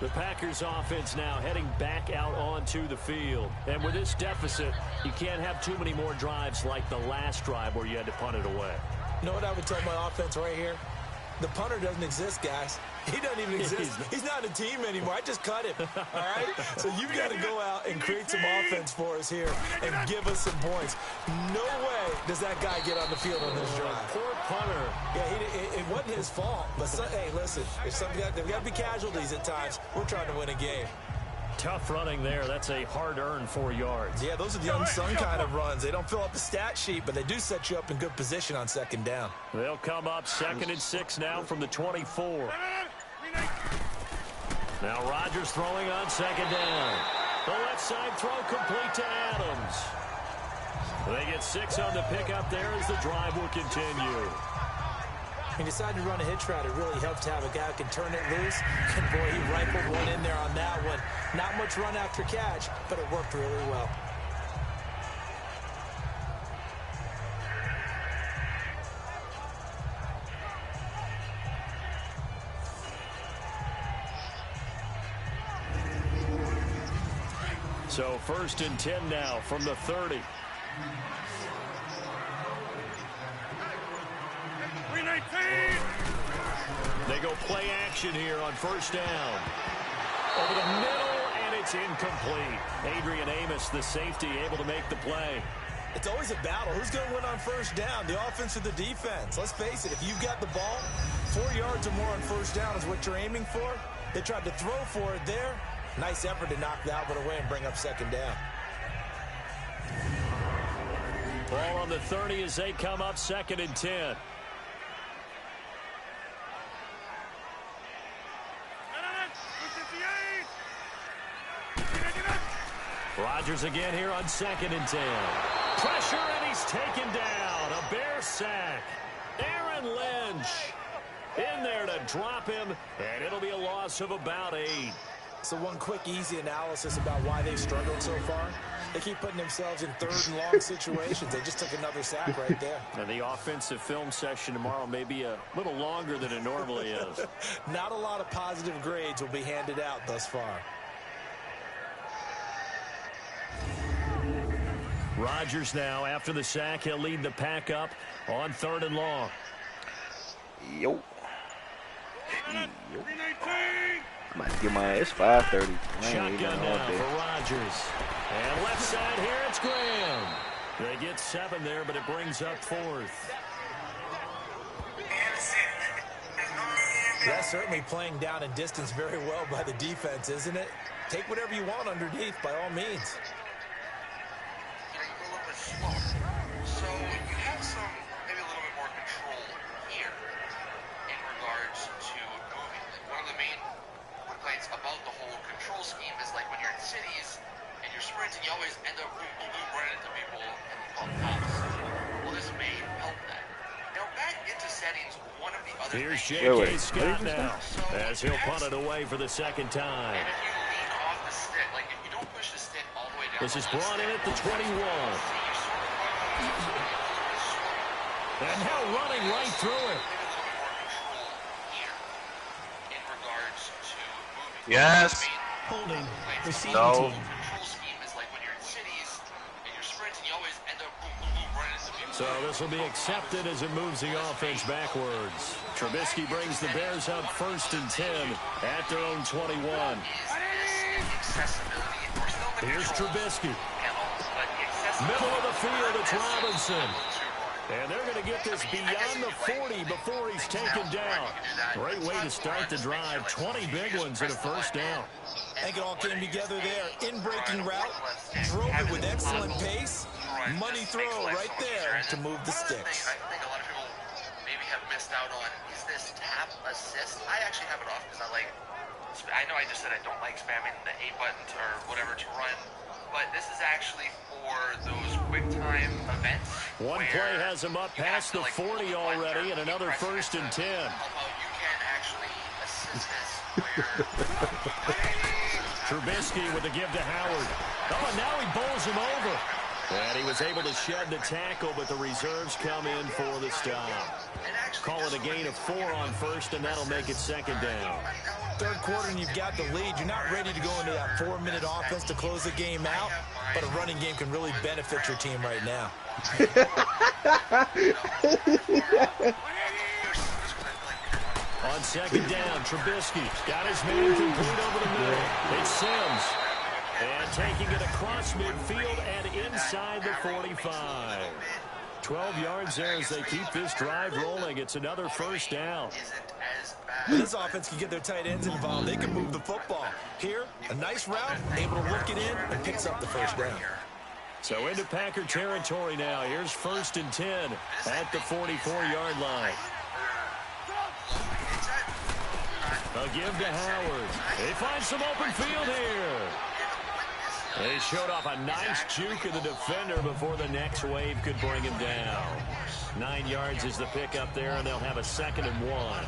The Packers offense now heading back out onto the field. And with this deficit, you can't have too many more drives like the last drive where you had to punt it away. You know what I would tell my offense right here? The punter doesn't exist, guys. He doesn't even exist. He's not a team anymore. I just cut him, all right? So you've got to go out and create some offense for us here and give us some points. No way does that guy get on the field on this drive. Poor punter. Yeah, it wasn't his fault. But, hey, listen, there's got to be casualties at times. We're trying to win a game. Tough running there. That's a hard-earned 4 yards. Yeah, those are the unsung kind of runs. They don't fill up the stat sheet, but they do set you up in good position on 2nd down. They'll come up 2nd and 6 now from the 24. Now Rodgers throwing on 2nd down. The left side throw complete to Adams. They get 6 on the pickup there as the drive will continue. He decided to run a hitch route. It really helped to have a guy who can turn it loose. And boy, he rifled one in there on that one. Not much run after catch, but it worked really well. So 1st and 10 now from the 30. They go play action here on 1st down. Over the middle, and it's incomplete. Adrian Amos, the safety, able to make the play. It's always a battle. Who's going to win on 1st down, the offense or the defense? Let's face it, if you've got the ball, 4 yards or more on 1st down is what you're aiming for. They tried to throw for it there. Nice effort to knock that one away and bring up 2nd down. Ball on the 30 as they come up 2nd and 10. Rodgers again here on 2nd and 10. Pressure, and he's taken down. A Bear sack. Aaron Lynch in there to drop him, and it'll be a loss of about 8. So one quick, easy analysis about why they've struggled so far. They keep putting themselves in 3rd and long situations. They just took another sack right there. And the offensive film session tomorrow may be a little longer than it normally is. Not a lot of positive grades will be handed out thus far. Rodgers now, after the sack, he'll lead the pack up on 3rd and long. Yo. I might get my it's 5:30. Shotgun now for Rodgers. And left side here, it's Graham. They get 7 there, but it brings up 4th. That's certainly playing down and distance very well by the defense, isn't it? Take whatever you want underneath, by all means. So you have some, maybe a little bit more control here in regards to moving. Like one of the main complaints about the whole control scheme is like when you're in cities and you're sprinting, you always end up boom, boom, boom, running into people and they call pops. Well, this may help that. Now back into settings, one of the other Here's things. J.K. Scott now as he'll punt it away for the 2nd time. And if you lean off the stick, like if you don't push the stick all the way down. This is brought in at the 21. And now running right through it. Yes. Holding. Receiving No. team. So this will be accepted as it moves the offense backwards. Trubisky brings the Bears up 1st and 10 at their own 21. Here's Trubisky. Middle of the field, it's Robinson. And they're going to get this beyond the 40 before he's taken down. Great way to start the drive. 20 big ones in a 1st down. I think it all came together there. In-breaking route, drove it with excellent pace. Money throw right there to move the sticks. I think a lot of people maybe have missed out on is this tap assist. I actually have it off because I know I just said I don't like spamming the A buttons or whatever to run. But this is actually for those quick time events. One play has him up past the 40 already, and another 1st and 10. You can actually assist this where Trubisky with the give to Howard. Oh, and now he bowls him over. And he was able to shed the tackle, but the reserves come in for the stop. Call it a gain of 4 on 1st, and that'll make it 2nd down. 3rd quarter and you've got the lead. You're not ready to go into that 4-minute offense to close the game out, but a running game can really benefit your team right now. On 2nd down, Trubisky got his man complete over the middle. It's Sims. And taking it across midfield and inside the 45. 12 yards there as they keep this drive rolling. It's another 1st down. This offense can get their tight ends involved. They can move the football. Here, a nice route, able to look it in, and picks up the 1st down. So into Packer territory now. Here's 1st and 10 at the 44-yard line. A give to Howard. They find some open field here. They showed off a nice juke of the defender before the next wave could bring him down. 9 yards is the pickup there, and they'll have a 2nd and 1.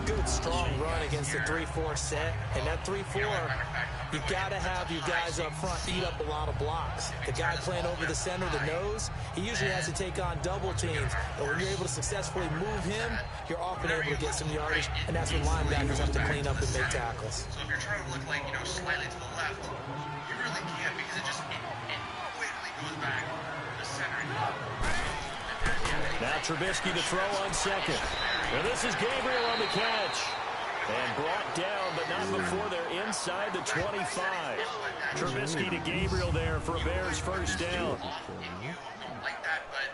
Good, strong run against the 3-4 set. And that 3-4, you've got to have your guys up front eat up a lot of blocks. The guy playing over the center, the nose, he usually has to take on double teams. But when you're able to successfully move him, you're often able to get some yardage, and that's when linebackers have to clean up and make tackles. So if you're trying to look like, slightly to the left, you really can't because it quickly goes back to the center. Now Trubisky to throw on 2nd. And this is Gabriel on the catch. And brought down, but not before they're inside the 25. Trubisky to Gabriel there for a Bears first down. You don't like that, but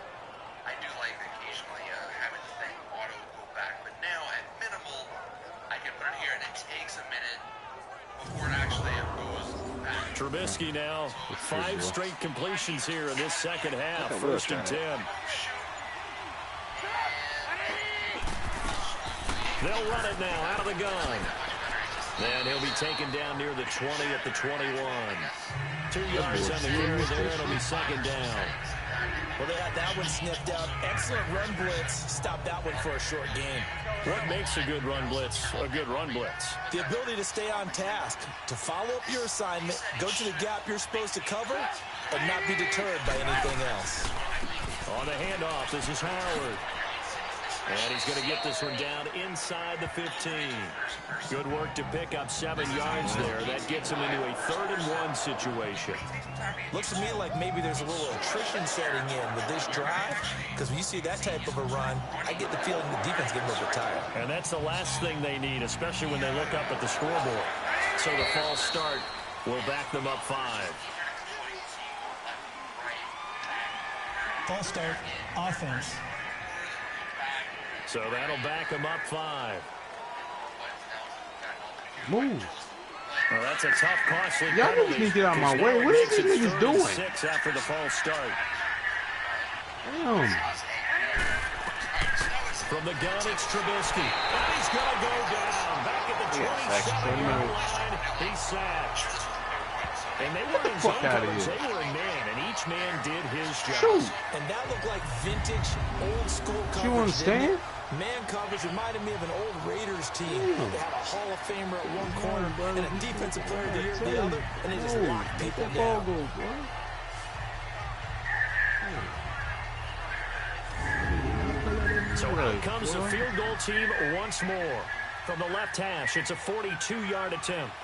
I do like occasionally having the thing auto go back. But now, at minimal, I can put it here, and it takes a minute before it actually goes back. Trubisky now, 5 straight completions here in this second half. 1st and 10. They'll run it now out of the gun. And he'll be taken down near the 20 at the 21. 2 yards on the carry there. It'll be 2nd down. Well, they had that one sniffed out. Excellent run blitz. Stop that one for a short gain. What makes a good run blitz a good run blitz? The ability to stay on task, to follow up your assignment, go to the gap you're supposed to cover, and not be deterred by anything else. On the handoff, this is Howard. And he's going to get this one down inside the 15. Good work to pick up 7 yards there. That gets him into a 3rd and 1 situation. Looks to me like maybe there's a little attrition setting in with this drive, because when you see that type of a run, I get the feeling the defense getting a little bit tired. And that's the last thing they need, especially when they look up at the scoreboard. So the false start will back them up 5. False start, offense. So that'll back him up 5. Move. Well, that's a tough, costly Y'all penalty. niggas need to get out of my way. What is these niggas doing? 6 after the false start. Damn. From the gun, it's Trubisky. And he's going to go down. Back at the 27-yard line. He's sacked. And they weren't in zone coverage. They were in man, and each man did his job. Shoot. And that looked like vintage, old-school coverage. You understand? Man coverage reminded me of an old Raiders team. They had a Hall of Famer at one corner and a defensive player of the year at the other, and they just locked people down. So out comes the field goal team once more. From the left hash, it's a 42-yard attempt.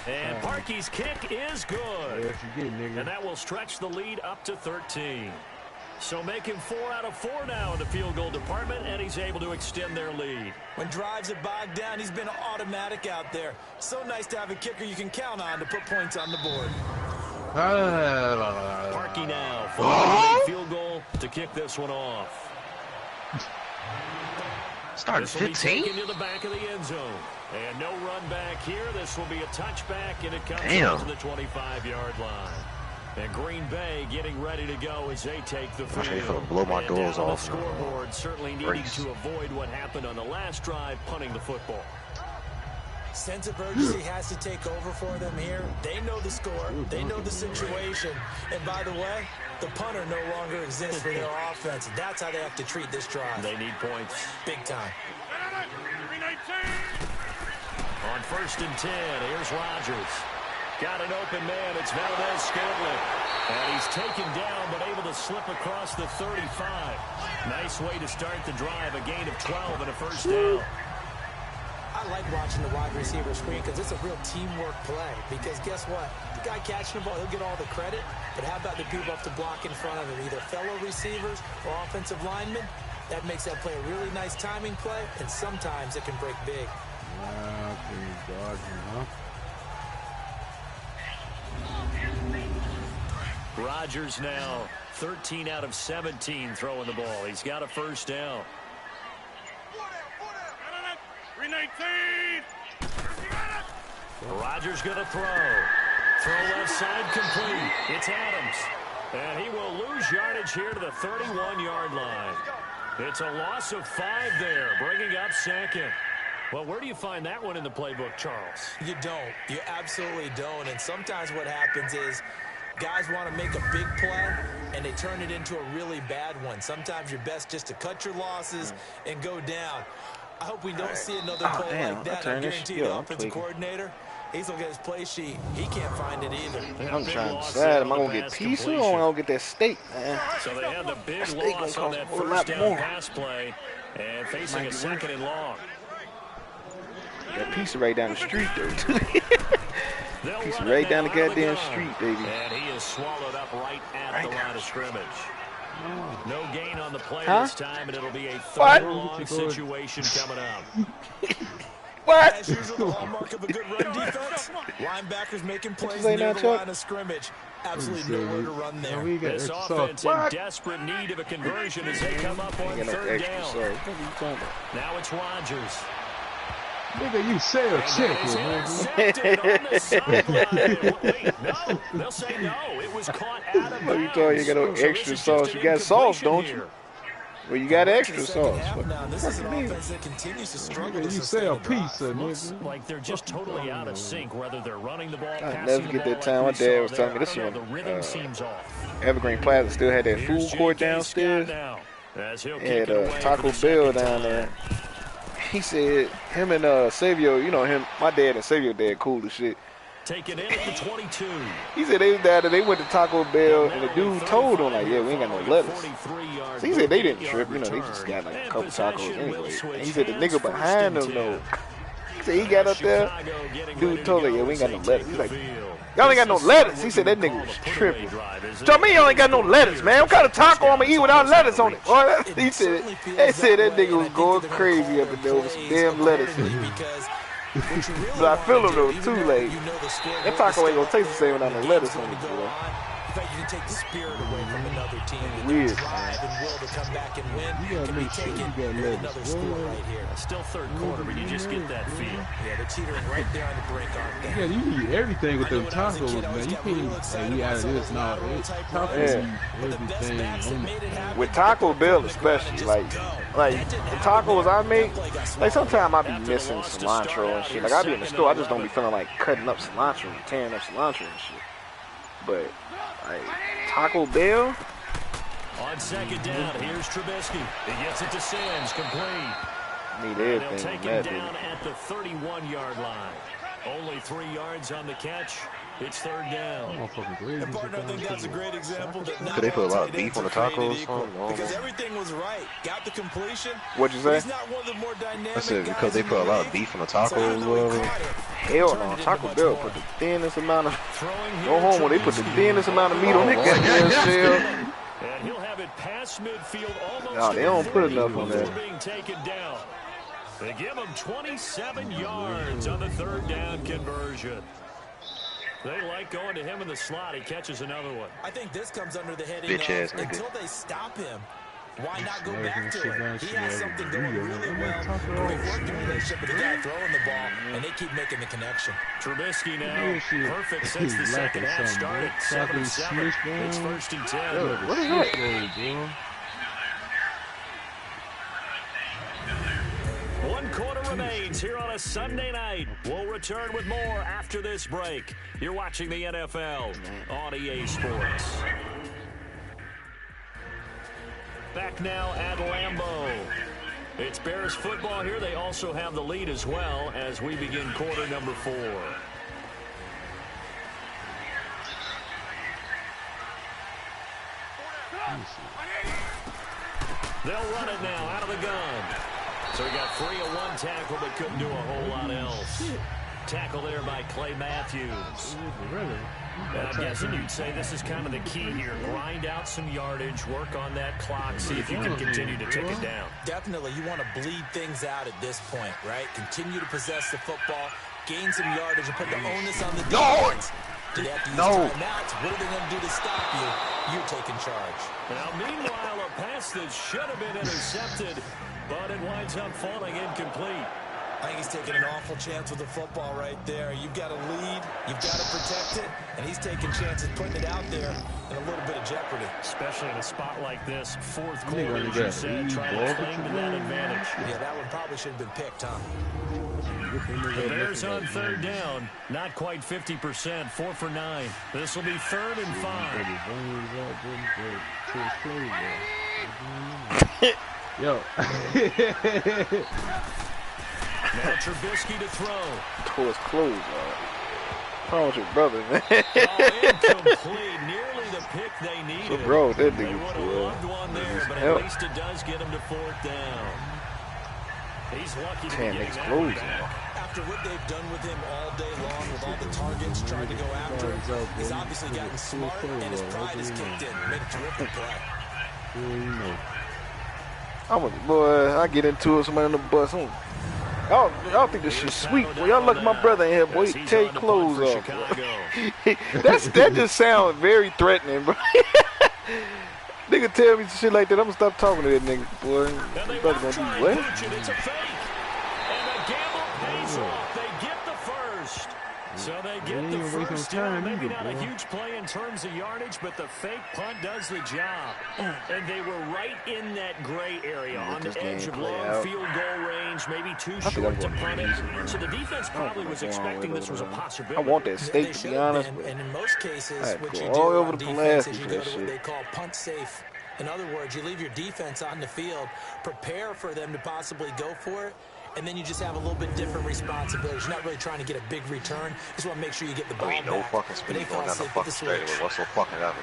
And Parkey's kick is good. And that will stretch the lead up to 13. So make him 4 out of 4 now in the field goal department, and he's able to extend their lead. When drives are bogged down, he's been automatic out there. So nice to have a kicker you can count on to put points on the board. Parkey now for a field goal to kick this one off. Starting 15? Into the back of the end zone. And no run back here. This will be a touchback, and it comes Damn. to the 25-yard line. And Green Bay getting ready to go as they take the field. I'm trying to blow my doors on off. The scoreboard, certainly needing to avoid what happened on the last drive, punting the football. Sense of urgency has to take over for them here. They know the score. They know the situation. And by the way, the punter no longer exists for their offense. That's how they have to treat this drive. They need points. Big time. On 1st and 10, here's Rodgers. Got an open man. It's Valdez-Scantling. And he's taken down, but able to slip across the 35. Nice way to start the drive. A gain of 12 and a first down. I like watching the wide receiver screen because it's a real teamwork play. Because guess what? The guy catching the ball, he'll get all the credit. But how about the people up to block in front of him? Either fellow receivers or offensive linemen. That makes that play a really nice timing play, and sometimes it can break big. Rodgers now 13 out of 17 throwing the ball. He's got a first down. 319. Rodgers going to throw. Throw left side complete. It's Adams. And he will lose yardage here to the 31-yard line. It's a loss of 5 there, bringing up 2nd. Well, where do you find that one in the playbook, Charles? You don't. You absolutely don't. And sometimes what happens is guys want to make a big play, and they turn it into a really bad one. Sometimes you're best just to cut your losses and go down. I hope we don't see another play like that. I guarantee the offensive coordinator, he's going to get his play sheet. He can't find it either. I'm trying to decide. Am I going to get pizza or am I going to get that steak, man? So they had the big loss on that first down pass play and facing a second and long. That pizza right down the street, though, too. Pizza right down the goddamn street, baby. And he is swallowed up right at the line of scrimmage. No gain on the play this time, and it'll be a third-and-long situation coming up. What? As usual, the hallmark of a good run defense. Linebackers making plays near the line of scrimmage. Absolutely nowhere to run there. This offense in desperate need of a conversion as they come up on third down. Now it's Rodgers. Nigga, you sell chicken, man. Wait, no. They'll say no. It was caught out of bounds. You thought you got no extra sauce. You got sauce, don't you? Well, you got extra sauce. This is an offense that continues to struggle. You sell pizza, nigga. Like they're just totally out of sync, whether they're running the ball, I never get that time. My dad was telling me this one. Evergreen Plaza still had that food court downstairs. Had Taco Bell down there. He said him and Savio, you know him, my dad and Savio dad cool as shit. Taking in at the 22. He said they was down there, they went to Taco Bell, and the dude told him, like, yeah, we ain't got no lettuce. So he said they didn't trip, you know, they just got like a couple tacos anyway. And he said the nigga behind them, though, he said he got up there, dude told him, yeah, we ain't got no lettuce. He's like, y'all ain't got no lettuce. He said that nigga was tripping. Tell me y'all ain't got no lettuce, man. What kind of taco I'm gonna eat without lettuce on it? Boy, he said, they said that nigga was going crazy up in there with some damn lettuce. But I feel him though too, like that taco ain't gonna taste the same without no lettuce on it, bro. You can take the spirit away from another team. Weird. Drive and will to come back and win. You gotta make sure you got another score right here. Still third quarter, but you just get that feel. Yeah, they're teetering right there on the brink, aren't they? Yeah, you eat everything with them tacos, man. You can't say we out of this now. Tacos, everything. With Taco Bell especially, like the tacos I make, like sometimes I be missing cilantro and shit. Like I be in the store, I just don't be feeling like cutting up cilantro and tearing up cilantro and shit. But like Taco Bell. On second down, here's Trubisky. He gets it to Sims, complete. Need everything. They'll take him down at the 31-yard line. Only 3 yards on the catch. It's third down. And partner, I think that's a great example. Could they put a lot of beef on the tacos? Because everything was right. Got the completion. What'd you say? He's not one of the more dynamic I said because they put a lot of beef on the tacos. Hell no. Taco Bell put the thinnest amount of. Go home when they put the thinnest amount of meat on their goddamn shell. And he'll have it past midfield almost. No, they don't put enough on there. Being taken down. They give him 27 yards on the third down conversion. They like going to him in the slot. He catches another one. I think this comes under the heading of until they stop him. Why not go back to it? He has something going really well. Great working relationship with the guy throwing the ball, and they keep making the connection. Trubisky now, perfect since the second half started. 7-7. It's first and 10. What is that? One quarter remains here on a Sunday night. We'll return with more after this break. You're watching the NFL on EA Sports. Back now at Lambeau. It's Bears football here. They also have the lead as well as we begin quarter number 4. They'll run it now out of the gun. So he got free of one tackle, but couldn't do a whole lot else. Tackle there by Clay Matthews. And I'm guessing you'd say this is kind of the key here. Grind out some yardage, work on that clock, see if you can continue to tick it down. Definitely, you want to bleed things out at this point, right? Continue to possess the football, gain some yardage, and put the onus on the defense. Do they have to use timeouts? What are they going to do to stop you? You're taking charge. Now, meanwhile, a pass that should have been intercepted, but it winds up falling incomplete. I think he's taking an awful chance with the football right there. You've got to lead, you've got to protect it, and he's taking chances putting it out there in a little bit of jeopardy. Especially in a spot like this, fourth quarter, as you said, trying to cling to that advantage. Yeah, that one probably should have been picked, huh? The Bears on third down, not quite 50%, 4 for 9. This will be 3rd and 5. Yo. Now Trubisky to throw. Tore his clothes, man. What's wrong with your brother, man? Incomplete. Nearly the pick they needed. So, bro, that They nigga, would have loved one there, but at least it does get him to 4th down. He's lucky to be getting that one back. After what they've done with him all day long, with all the targets trying to go after him, he's obviously gotten smart, and his pride has kicked in. Made a terrific play. Boy, I get into it, somebody on the bus. Y'all think this shit's sweet. Boy, y'all look at my brother in here, boy. Tear your clothes off. That just sounds very threatening, bro. Nigga tell me some shit like that, I'm gonna stop talking to that nigga, boy. You brother gonna do what? It's a fake. And the gamble pays off. They get the first. So they get the first down. Maybe not a huge play in terms of yardage, but the fake punt does the job. And they were right in that gray area on the edge of long field goal range, maybe too short to punt it. So the defense probably was expecting this was a possibility. I want that steak, to be honest. And in most cases, what you do all over on the defense is you go plastic to what they call punt safe. In other words, you leave your defense on the field, prepare for them to possibly go for it, and then you just have a little bit different responsibility. You're not really trying to get a big return. You just want to make sure you get the ball back. No fucking speed going down the fucking straightaway. What's so fucking up?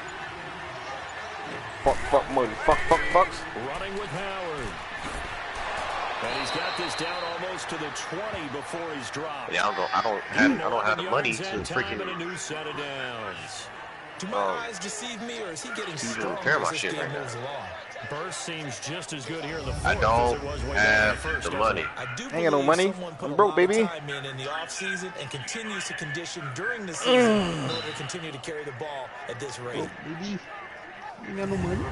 Fuck money. Fucks. Running with Howard. And he's got this down almost to the 20 before he's dropped. Yeah, I don't have the money to freaking. A new set of downs. Do my eyes deceive me, or is he getting stronger repair my as this shit game right moves now. along? Burst seems just as good here in the fourth I don't as it was way have back in the first. the money. I do ain't got no money. someone put I'm a broke, lot of baby. time in the off-season and continues to condition during the season in order to continue to carry the ball at this rate. You ain't got no money.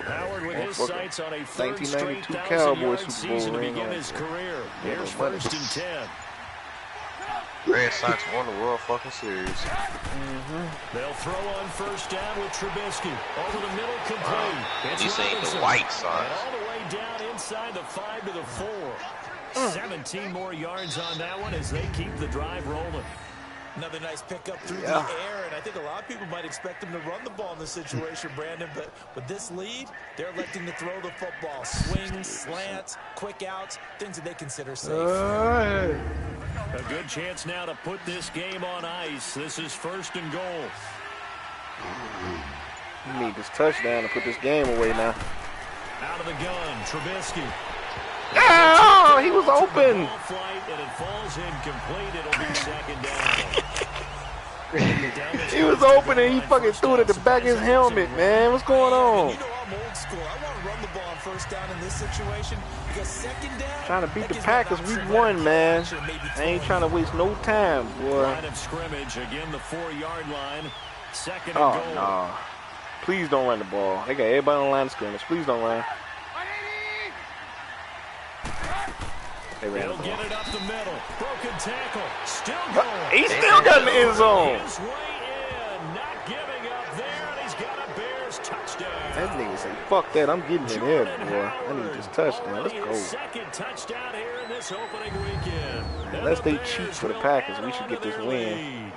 Howard with his sights on a third straight 1992 Cowboys 1,000-yard Super Bowl season to ring begin on his there. career. Yeah, Here's no money. 1st and 10. Red Sox won the World fucking Series. They'll throw on 1st down with Trubisky. Over the middle, complete. These ain't the White Sox. And all the way down inside the 5 to the 4. 17 more yards on that one as they keep the drive rolling. Another nice pickup through the air, and I think a lot of people might expect him to run the ball in this situation, Brandon, but with this lead, they're electing to throw the football. Swings, slants, quick outs, things that they consider safe. A good chance now to put this game on ice. This is 1st and goal. You need this touchdown to put this game away now. Out of the gun, Trubisky. Oh, he was open. Flight, and it falls incomplete. It'll be 2nd down. He was open and he fucking threw it at the back of his helmet, man. What's going on? You know I'm old school. I want to run the ball on 1st down in this situation because 2nd down. Trying to beat the Packers week 1, man. I ain't trying to waste no time, boy. Line of scrimmage again, the 4-yard line. 2nd and Oh goal. no! Please don't run the ball. They got everybody on the line of scrimmage. Please don't run. They ran the They'll ball. get it up the middle. Broken tackle. Still going. He still got in the end zone. His way in. Not giving up there, and he's got a Bears touchdown. That nigga say, "Fuck that! I'm getting in here, boy. I need this touchdown. Let's go." 2nd touchdown here in this opening weekend. Unless they cheat for the Packers, we should get this win.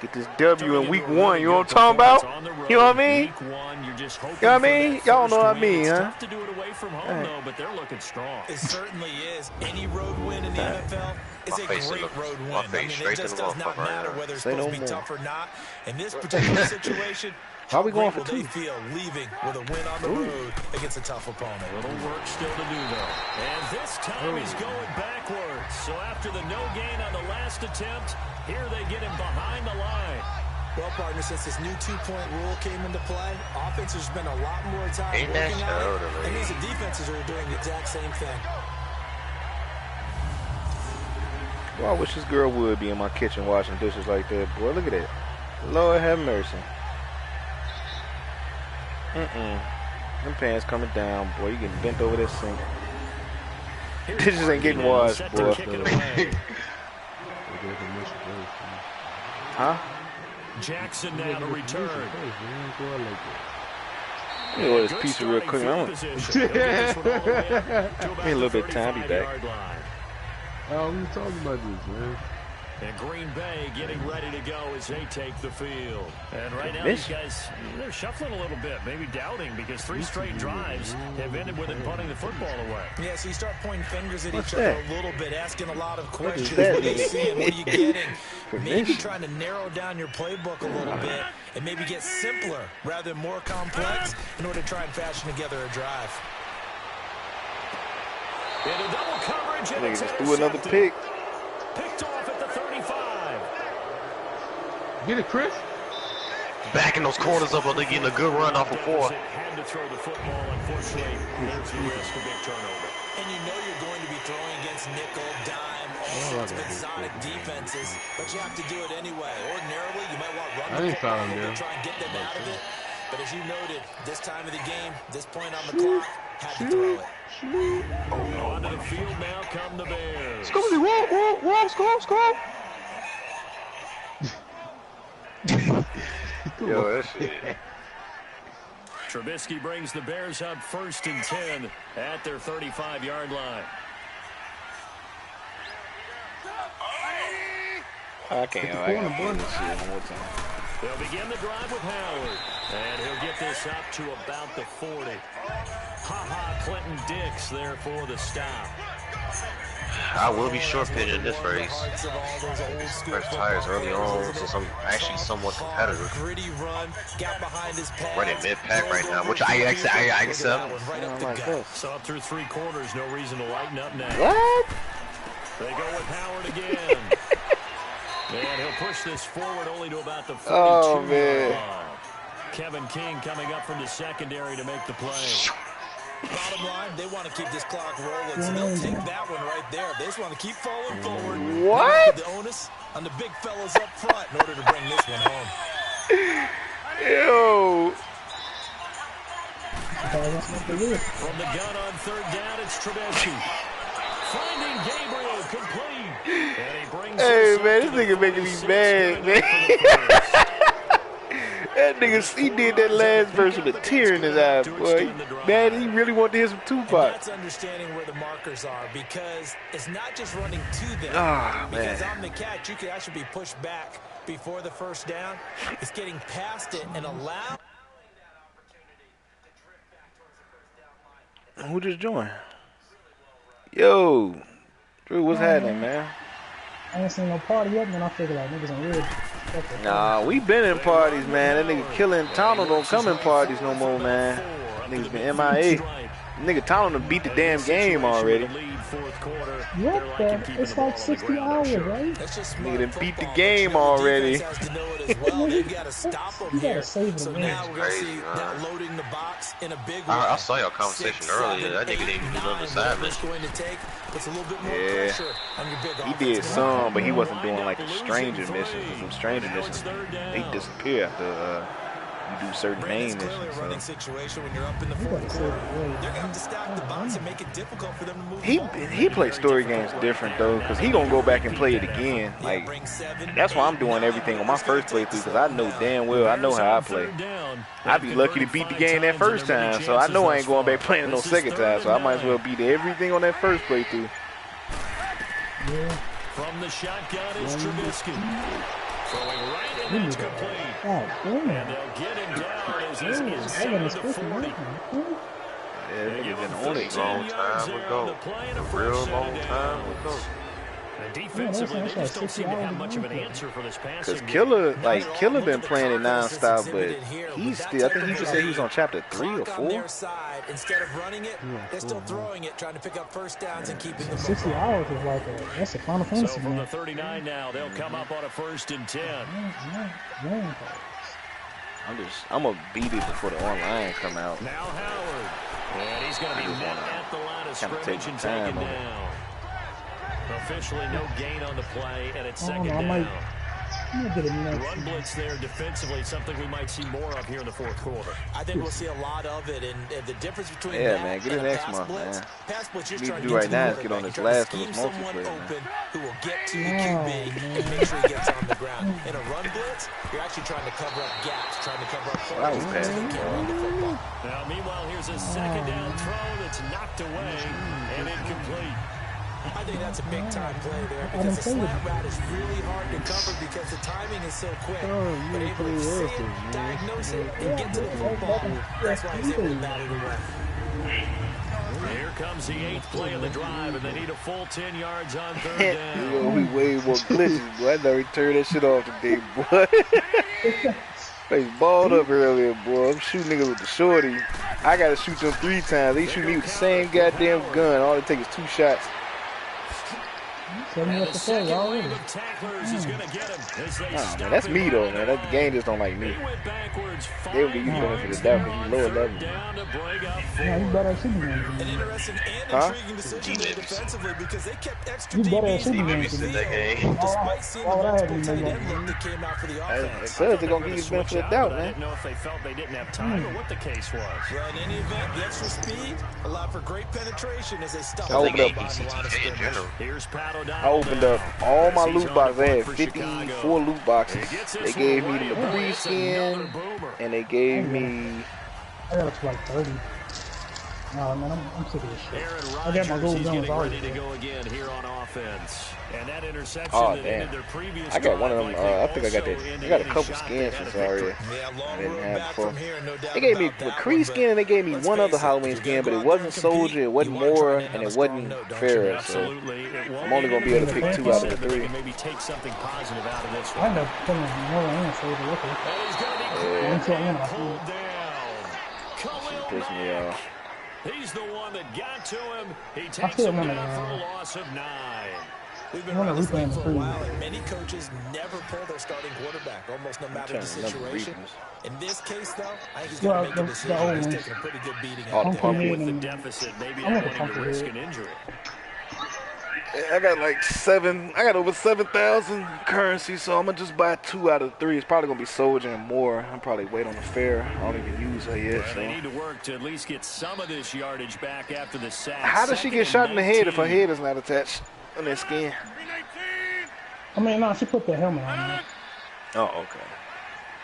Get this W in week 1. You know what I'm talking about? You know what I mean? Week 1, you're just hoping You know what I for mean? that Y'all know first what I win. mean, It's huh? tough to do it away from home, though, but they're looking strong. It certainly is. Any road win in the NFL is a great road win. I mean, it just does not matter whether it's supposed to be tough or not. In this particular situation, How we going for will they 2? feel leaving with a win on the road against a tough opponent? A little work still to do, though. And this time he's going backwards. So after the no gain on the last attempt, here they get him behind the line. Well, partner, since this new two-point rule came into play, offenses spend a lot more time working on it, and these defenses are doing the exact same thing. Boy, I wish this girl would be in my kitchen washing dishes like that. Boy, look at that. Lord have mercy. Them pants coming down, boy. You getting bent over that sink. This just ain't getting washed, boy. Huh? Jackson now to return. Let me order this pizza real quick. I need a little bit of time. I'll be back. Oh, we were talking about this, man. And Green Bay getting ready to go as they take the field. And right now, these guys, they're shuffling a little bit, maybe doubting, because 3 straight drives have ended with them punting the football away. Yeah, so you start pointing fingers at each other a little bit, asking a lot of questions. What What are you seeing? What are you getting? Maybe Mission. trying to narrow down your playbook a little bit and maybe get simpler rather than more complex in order to try and fashion together a drive. Into double coverage, and it's Just threw another pick. picked off at the 35. Get it, Chris. Backing those corners up, they're getting a good run off of 4. Had to throw the football, unfortunately. There's the risk of big turnover. And you know you're going to be throwing against nickel, dime, all sorts of exotic defenses, but you have to do it anyway. Ordinarily, you might want to run the football a little bit, try and get them out of it. But as you noted, this time of the game, this point on the clock, had to throw it. Onto the field now come the Bears. Score! Yo, that shit. Trubisky brings the Bears up 1st and 10 at their 35-yard line. I can't do this shit one more time. They'll begin the drive with Howard, and he'll get this up to about the 40. Clinton Dix there for the stop. I will be short pitching this race. Fresh tires early on, so I'm actually somewhat competitive. Gritty run, got behind his pads. Running mid-pack right now, which I accept. Right up the gut. So up through 3 quarters, no reason to lighten up now. What? They go with Howard again. And he'll push this forward only to about the 42. Oh, man. Kevin King coming up from the secondary to make the play. Bottom line, they want to keep this clock rolling, so they'll take that one right there. They just want to keep falling forward. What? The onus on the big fellas up front in order to bring this one home. Ew. From the gun on 3rd down, it's Trubisky. Finding Gabriel complete. And he brings Hey, man, this nigga making me mad, man. That nigga, he did that last verse with a tear in his eye, boy. Man, he really wanted to hear some Tupac. That's understanding where the markers are, because it's not just running to them. Man. Because on the catch, you could actually be pushed back before the 1st down. It's getting past it and allow. Who just joined? Yo, Drew, what's happening, man? I ain't seen no party yet, man. I figure like niggas on weird. Nah, we been in parties, man. That nigga Killing Tonto don't come in parties no more, man. Niggas been MIA. Nigga Tonto done beat the damn game already. What the? It's like 60 hours, right? Nigga done beat the game already. You gotta stop them here. So now we're gonna see that loading the box in a big way. I saw your conversation earlier. That nigga didn't do nothing assignment. Yeah, he did some, but he wasn't doing like the stranger missions. Some stranger missions, they disappear after you do certain main missions. So. He plays story games different though, cause he gonna go back and play it again. Like that's why I'm doing everything on my first playthrough, cause I know damn well I know how I play. I'd be lucky to beat the game that first time, so I know I ain't going back playing it no second time. So I might as well beat everything on that first playthrough. From the shotgun is Trubisky. Throwing right in, that's complete. And they'll get him down as he's inside the 40. Yeah, niggas been on it. Long time ago. A real long time ago. Defensively, they just don't seem to have much of an answer for this passing. Cause Killer been playing it nonstop, but he's still. I think he just said he was on chapter 3 or 4. Instead of running it, they're still throwing it, trying to pick up 1st downs and keeping the 60 hours is like that's a Final Fantasy. So from the 39 now, they'll come up on a 1st and 10. I'm gonna beat it before the online come out. Now Howard, and he's gonna be met at the line of scrimmage and taken down. Officially no gain on the play, and it's 2nd down. Run blitz there defensively, something we might see more of here in the fourth quarter. I think we'll see a lot of it, and the difference between man, get it next month, man. What you need to do right now is get on this last of this multiplayer, man. Who will get to the QB and make sure he gets on the ground. In a run blitz, you're actually trying to cover up gaps, trying to cover up holes. Now, meanwhile, here's a second down throw that's knocked away and incomplete. I think that's a big-time play there because the slant route is really hard to cover because the timing is so quick. But able to see it, diagnose it, and get to the football. That's why he's able to bat it away. Here comes the 8th play of the drive, and they need a full 10 yards on third down. We way more glitches, boy. I never turned that shit off today, boy. They balled up earlier, boy. I'm shooting niggas with the shorty. I gotta shoot them 3 times. They shoot me with the same goddamn gun. All it takes is 2 shots. And the second wave of tacklers is going to get him. Man, that's me though, man. That the game just don't like me. They would get you benefit of the doubt because you lower level. Yeah, you better at shooting games. An interesting and intriguing decision there defensively because they kept extra You better at DBs shooting on the games. field, despite seeing the multiple tight end look that came out for the offense. Because they're going to give you the benefit of the doubt, I man. didn't know if they felt they didn't have time or what the case was. Well, in any event, the extra speed allowed for great penetration as they stopped. I opened up. Here's Pat O'Donnell. I opened up all my loot boxes. I had 54 loot boxes. They gave me the Capri skin, and they gave me. I got up to like 30. No, man, I'm sick of this shit. Aaron I got my Rodgers, gold he's guns getting already. ready to go again here on offense. And that interception that ended their previous I got one of them. drive, I think I got that. I got a couple skins since already. I didn't have before. They gave me the Cree skin, and they gave me one other Halloween skin, but it wasn't Soldier, it wasn't Moore, and it wasn't Farrah. So I'm only gonna be able to pick 2 out of the 3. Maybe take something positive out of this I one. end up putting more in Soldier with it. Piss me off. He's the one that got to him. He I takes still him remember down for a that. loss of 9. We've been around this league for a while, and many coaches never pull their starting quarterback, almost no matter the situation. In this case, though, I think he's got to make a decision. He's taking a pretty good beating out there. With the deficit, maybe not wanting to risk an injury. I got like 7. I got over 7,000 currency, so I'm gonna just buy 2 out of 3. It's probably gonna be Soldier and Moore. I'm probably wait on the fair. I don't even use her yet. So. They need to work to at least get some of this yardage back after the sack. How does she get shot in the head if her head is not attached on that skin? I mean, no, she put the helmet on there. Oh, okay.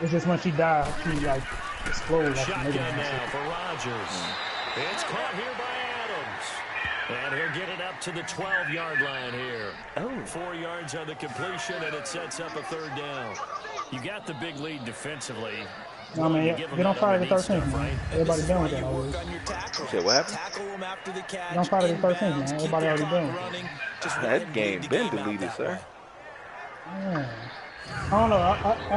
It's just when she died, she like exploded. Like Shotgun now for Rodgers. It's caught here by Adams. And he'll get it up to the 12-yard line here. 4 yards on the completion, and it sets up a 3rd down. You got the big lead defensively. I mean, they don't Friday the 13th, man. Everybody done with that already. You said what happened? They don't Friday the 13th, man. Everybody already done with it. That game been deleted, sir. Yeah. I don't know. I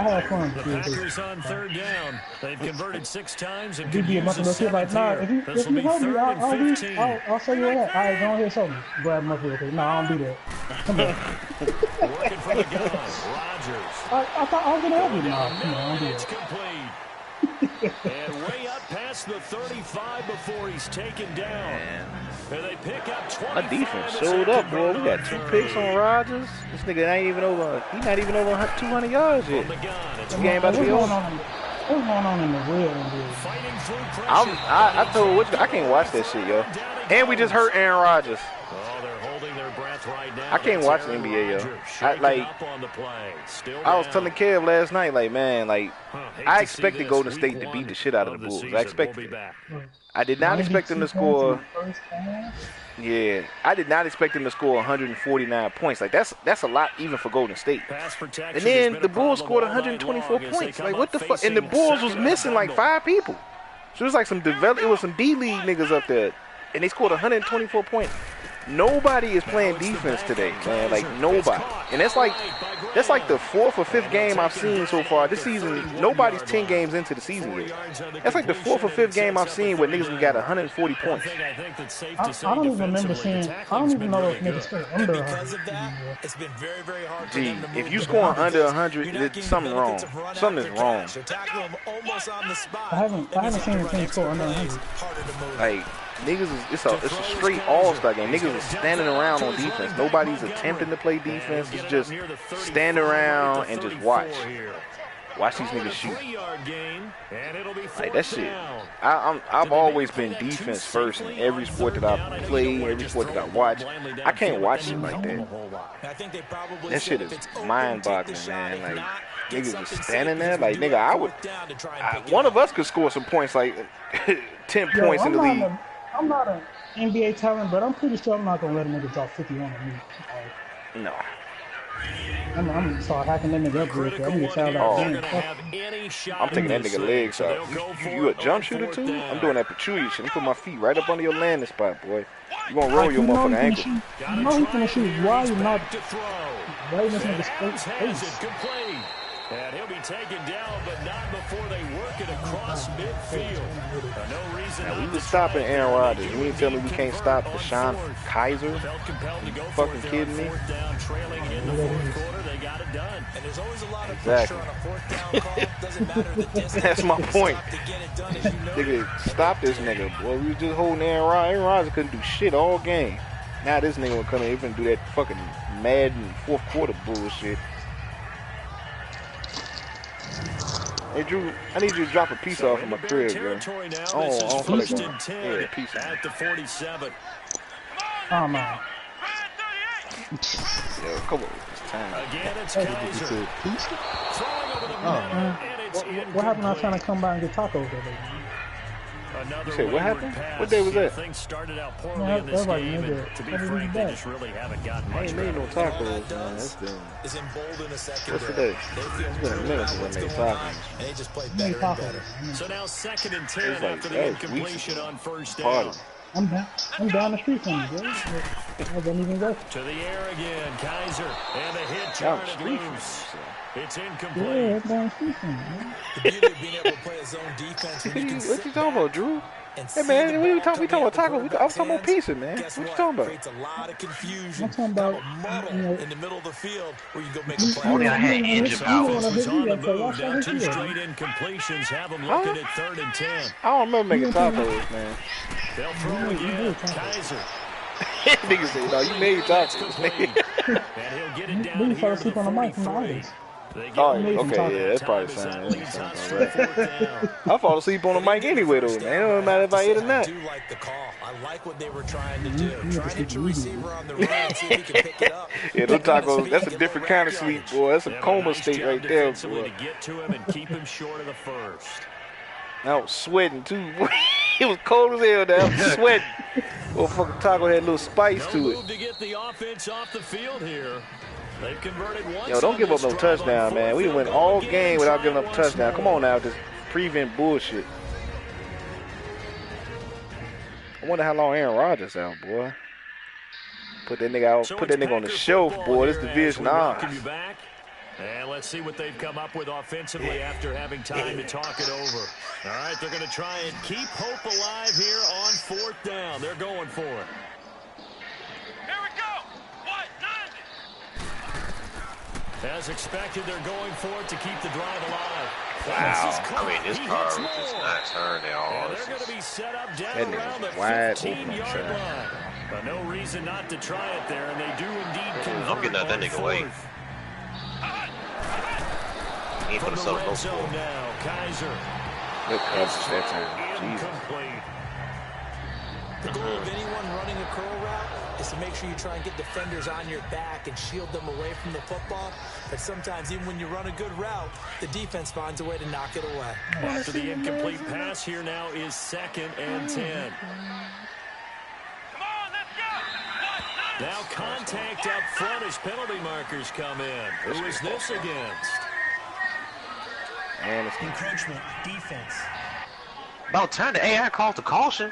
had fun. The Packers on 3rd down. They've converted 6 times and could use the 7th like, nah, if you help me, I'll show you what that. All right, go ahead, show me. Grab him up real quick. No, I don't do that. Come back. Working for the gun. Rodgers. I thought I was going to help you. No, I don't do It's that. complete. And way up past the 35 before he's taken down. And they pick up 25. My defense showed up, boy. We got 2 picks on Rodgers. This nigga ain't even over. He's not even over 200 yards yet. This game about to be over. What's going on in the real NBA? I told Which I can't watch that shit, yo. And we just hurt Aaron Rodgers. Oh, they're holding their breath right now. I can't watch the NBA, yo. I was telling Kev last night, like, man, like, I expected Golden State to beat the shit out of the Bulls. I expected it. I did not expect them to score. Yeah, I did not expect them to score 149 points. Like that's a lot even for Golden State. And then the Bulls scored 124 points. Like what the fuck? And the Bulls was missing like 5 people. So it was like it was some D-League niggas up there, and they scored 124 points. Nobody is playing defense today, man. Like nobody. And that's like the 4th or 5th game I've seen so far this season. Nobody's 10 games into the season yet. That's like the 4th or 5th game I've seen where niggas got 140 points. I don't even remember seeing. I don't even know if niggas scored under 100. Because of that, it's been very, very hard for Gee, them to move if you the scoring ball. under 100, there's something wrong. Something is wrong. Tackle him almost on the spot. I haven't seen a team score under 100. Like Niggas is it's a straight all-star game. Niggas is standing around on defense. Nobody's attempting to play defense. It's just stand around and just watch. Watch these niggas shoot. Like that shit. I've always been defense first in every sport that I play, every sport that I watch. I can't watch shit like that. That shit is mind-boggling, man. Like niggas just standing there. Like nigga, one of us could score some points, like 10 points in the league. I'm not an NBA talent, but I'm pretty sure I'm not gonna let a nigga drop 51 on me. No. I'm sorry, hacking that nigga up real quick. I'm gonna tell that I'm taking that nigga legs out. You a jump shooter too? I'm doing that Pachulia shit. I'm putting my feet right up under your landing spot, boy. You gonna roll your motherfucking ankle. You know he's gonna shoot. Why you not? Why you this nigga straight face? And he'll be taken down, but not before they work it across midfield. No reason now, we were stopping Aaron Rodgers. You mean to tell me we can't stop Deshaun Kaiser? You fucking kidding me? Exactly. That's my point. Nigga, stop this nigga. Boy, we was just holding Aaron Rodgers. Aaron Rodgers couldn't do shit all game. Now this nigga will come in and do that fucking Madden fourth quarter bullshit. Hey Drew, I need you to drop a piece off of my crib, bro. Oh, yeah, piece at the 47. Oh man. Yo, come on, it's time. Again, it's Kaiser. What happened? I was trying to come by and get tacos over there. You say what happened? What day was that? Things started out poorly in this game, and to be frank, they just really haven't gotten much better. I ain't made no tacos, man. That's the... What's today? It's been a minute since I made tacos. So now 2nd and 10 after the incompletion on first down. I'm down the street from you, bro. I didn't even go. To the air again, Kaiser, and a hit charted loose. It's incomplete. Yeah, down the street from you, man. The beauty of being able to play his own defense. What you talking about, Drew? Hey man, we talking about tacos. I was talking about pizza, man. What you talking about? Creates a lot of confusion. I'm talking about in the middle of the field where you go make a play. Only I had engine power. On the move, now 2 straight incompletions have them looking at 3rd and 10. I don't remember making tacos, man. They'll throw again. Kaiser. Niggas say, no, you made tacos. And he'll get it down here to the 43. Oh, okay, yeah, that's probably something. I fall asleep on the mic anyway, though, man. It don't matter if I hit or not. I do like the call. I like what they were trying to do. Try to hit your receiver on the run and see if he can pick it up. Yeah, those tacos, that's a different kind of sleep, boy. That's a coma state right there, boy. To get to him and keep him short of the first. I was sweating, too, boy. It was cold as hell there. I was sweating. Well, fucking taco had a little spice to it. Move to get the offense off the field here. They've converted once. Yo, don't give up no touchdown, man. We went all game without giving up a touchdown. Come on now, this prevent bullshit. I wonder how long Aaron Rodgers out, boy. Put that nigga out. Put that nigga on the shelf, boy. This division on. And let's see what they've come up with offensively after having time to talk it over. All right, they're going to try and keep hope alive here on 4th down. They're going for it. As expected, they're going for it to keep the drive alive. Wow. I mean, this car was just not turned at all. They're going to be set up down around the 15-yard line. But no reason not to try it there, and they do indeed convert. I'm getting out that nigga way. He ain't put himself no score. Now, Kaiser. Good coverage that time. Incomplete. The goal of anyone running a curl route is to make sure you try and get defenders on your back and shield them away from the football. But sometimes, even when you run a good route, the defense finds a way to knock it away. After the incomplete pass, here now is 2nd and 10. Now contact up front as penalty markers come in. Who is this against? And it's encroachment, defense. About time the AI called the caution.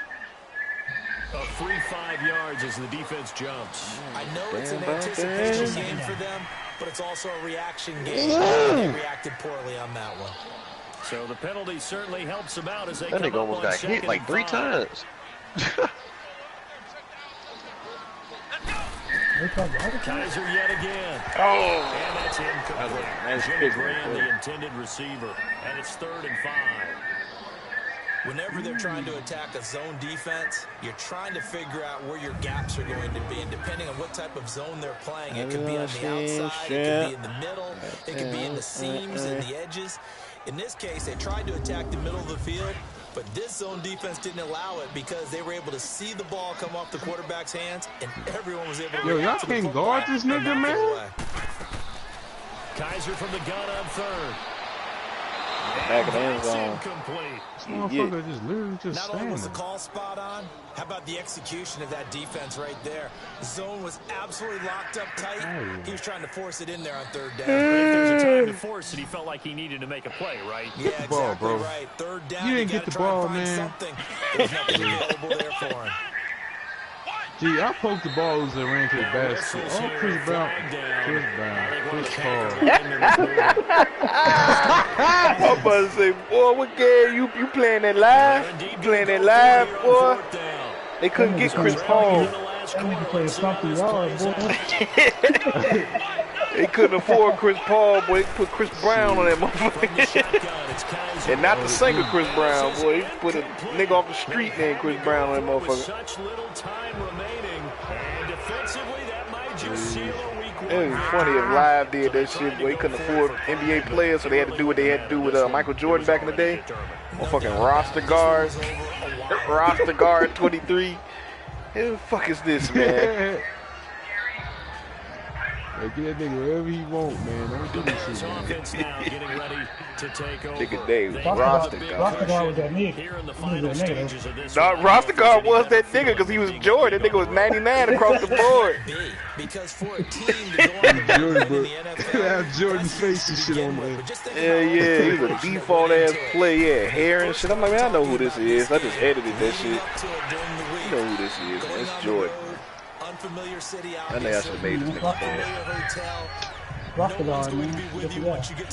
A free 5 yards as the defense jumps. I know it's an anticipation game for them, but it's also a reaction game. They reacted poorly on that one. So the penalty certainly helps them out as they that come nigga up almost on got hit like 3 times. Kaiser yet again. Oh! And that's incomplete. Jimmy Graham, the intended receiver. And it's 3rd and 5. Whenever they're trying to attack a zone defense, you're trying to figure out where your gaps are going to be. And depending on what type of zone they're playing, it could be on the outside, it could be in the middle, it could be in the seams and the edges. In this case, they tried to attack the middle of the field, but this zone defense didn't allow it because they were able to see the ball come off the quarterback's hands, and everyone was able to y'all can't guard this nigga, man. Kaiser from the gun on third. Back of the end zone. This motherfucker just literally just Not only was the call spot on, how about the execution of that defense right there? The zone was absolutely locked up tight. He was trying to force it in there on third down. But if there's a time to force it, he felt like he needed to make a play, right? Yeah, exactly ball, bro. Right. Third down, you didn't get the ball, man. There's nothing available there for him. Gee, I poked the ball as it ran to the basket. Oh, Chris Brown. Chris Paul. I'm about to say, boy, what game you playing that live? You playing that live, boy? They couldn't get Chris Paul. They couldn't afford Chris Paul, boy. They put Chris Brown on that motherfucker. And not the singer Chris Brown, boy. They put a nigga off the street named Chris Brown on that motherfucker. Such little time remaining, and defensively, that might just seal a week one. It would be funny if Live did that shit, boy. He couldn't afford NBA players, so they had to do what they had to do with Michael Jordan back in the day. Motherfucking roster guard. Roster guard 23. Who the fuck is this, man? Hey, get that nigga wherever he want, man. Don't do this shit, man. Nigga Dave, roster guard. Roster guard was that nigga. No, roster guard was that nigga because he was Jordan. That nigga was 99 across the board. Because for a team to go on the Jordan, bro. Have Jordan's face and shit on there. Yeah, he was a default ass play. Yeah, hair and shit. I'm like, man, I know who this is. I just edited that shit. You know who this is, man. It's Jordan. Unfamiliar city, I know I should have made this nigga man.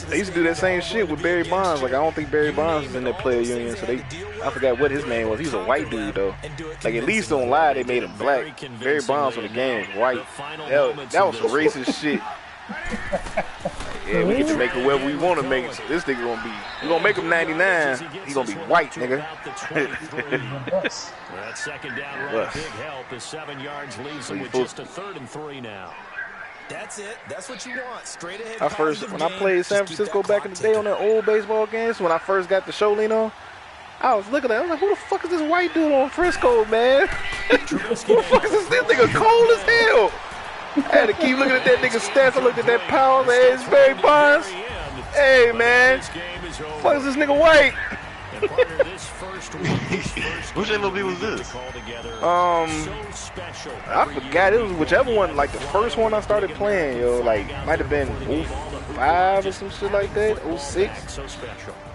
They used to do that same shit with Barry Bonds. Like, I don't think Barry Bonds was in that player union, so I forgot what his name was. He was a white dude, though. Like, at least on Live, they made him black. Barry Bonds for the game was white. That was some racist shit. Yeah, we get to make it wherever we want to make it. So this nigga gonna be, we gonna make him 99. He gonna be white, nigga. That second down run, big help. The 7 yards leaves him with just a 3rd and 3 now. That's it. That's what you want. Straight ahead. When I played San Francisco back in the day on that old baseball games, when I first got the Show on, I was looking at it, I was like, who the fuck is this white dude on Frisco, man? Who the fuck is this nigga cold as hell? I had to keep looking at that nigga's stats. I looked at that power, man. It's Barry Bonds. Hey, man. Fuck is this nigga white? Which MLB was this? I forgot. It was whichever one, like the first one I started playing, yo. Like, might have been 05 or some shit like that. 06.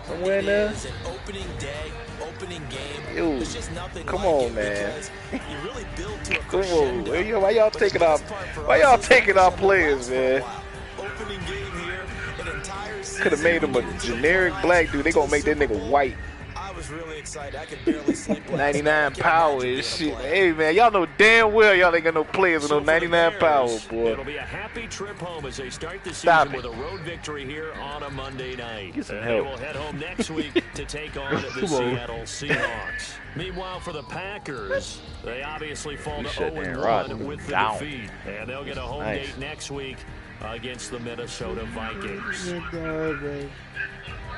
Somewhere in there. Yo, come on, man. Come on. Why y'all taking our players, man? Could have made him a generic black dude. They gonna make that nigga white. I was really excited. I could barely sleep. 99 power and shit. Hey, man, y'all know damn well y'all ain't got no players with no 99 power, boy. It'll be a happy trip home as they start the season with a road victory here on a Monday night. Get some help. They will head home next week to take on the Seattle Seahawks. Meanwhile, for the Packers, they obviously fall to 0-1 with the defeat. And they'll get a home date next week against the Minnesota Vikings.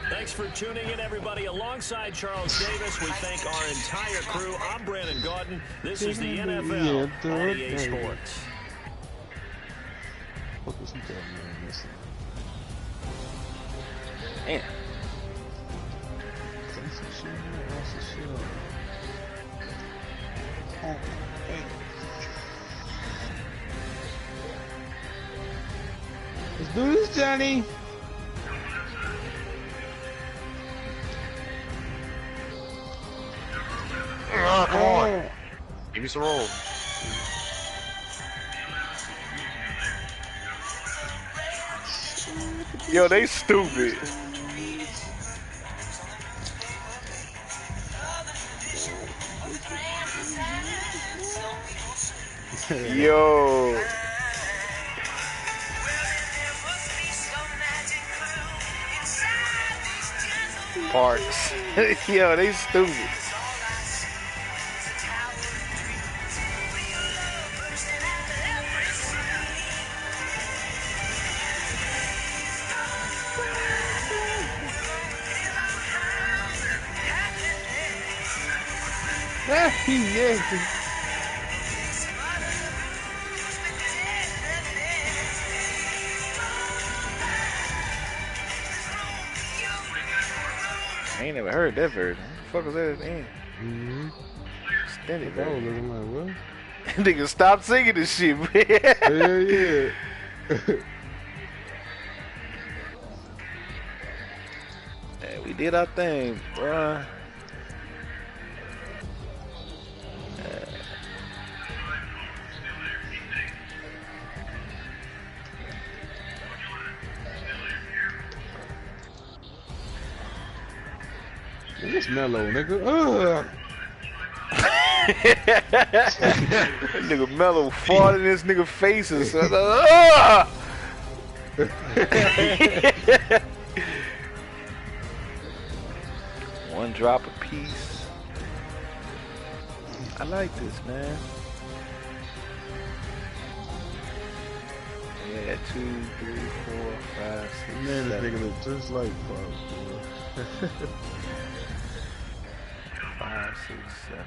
Thanks for tuning in, everybody. Alongside Charles Davis, we thank our entire crew. I'm Brandon Gaudin. This is the NFL on EA Sports. Man. Let's do this, Johnny. Come on. Give me some roll. Yo, they stupid. Yo. parks. Yo, they stupid. Yeah. I ain't never heard that version. What the fuck was that at the end? Extended version. Like, what? Nigga, stop singing this shit, man. Hell yeah. Yeah, we did our thing, bruh. It's mellow, nigga. That nigga Mello fought in this nigga faces. One drop apiece. I like this, man. Yeah, 2, 3, 4, 5, 6, Man, this nigga look just like Fox, 5, 6, 7.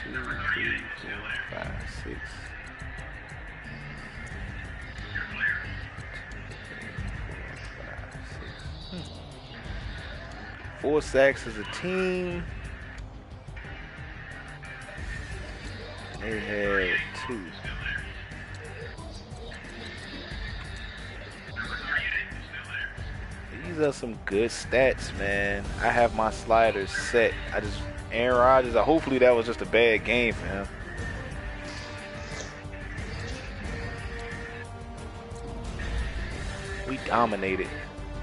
2, 3, 4, 5, 6. 4 sacks as a team. They had 2. These are some good stats, man. I have my sliders set. Aaron Rodgers, hopefully that was just a bad game for him. We dominated.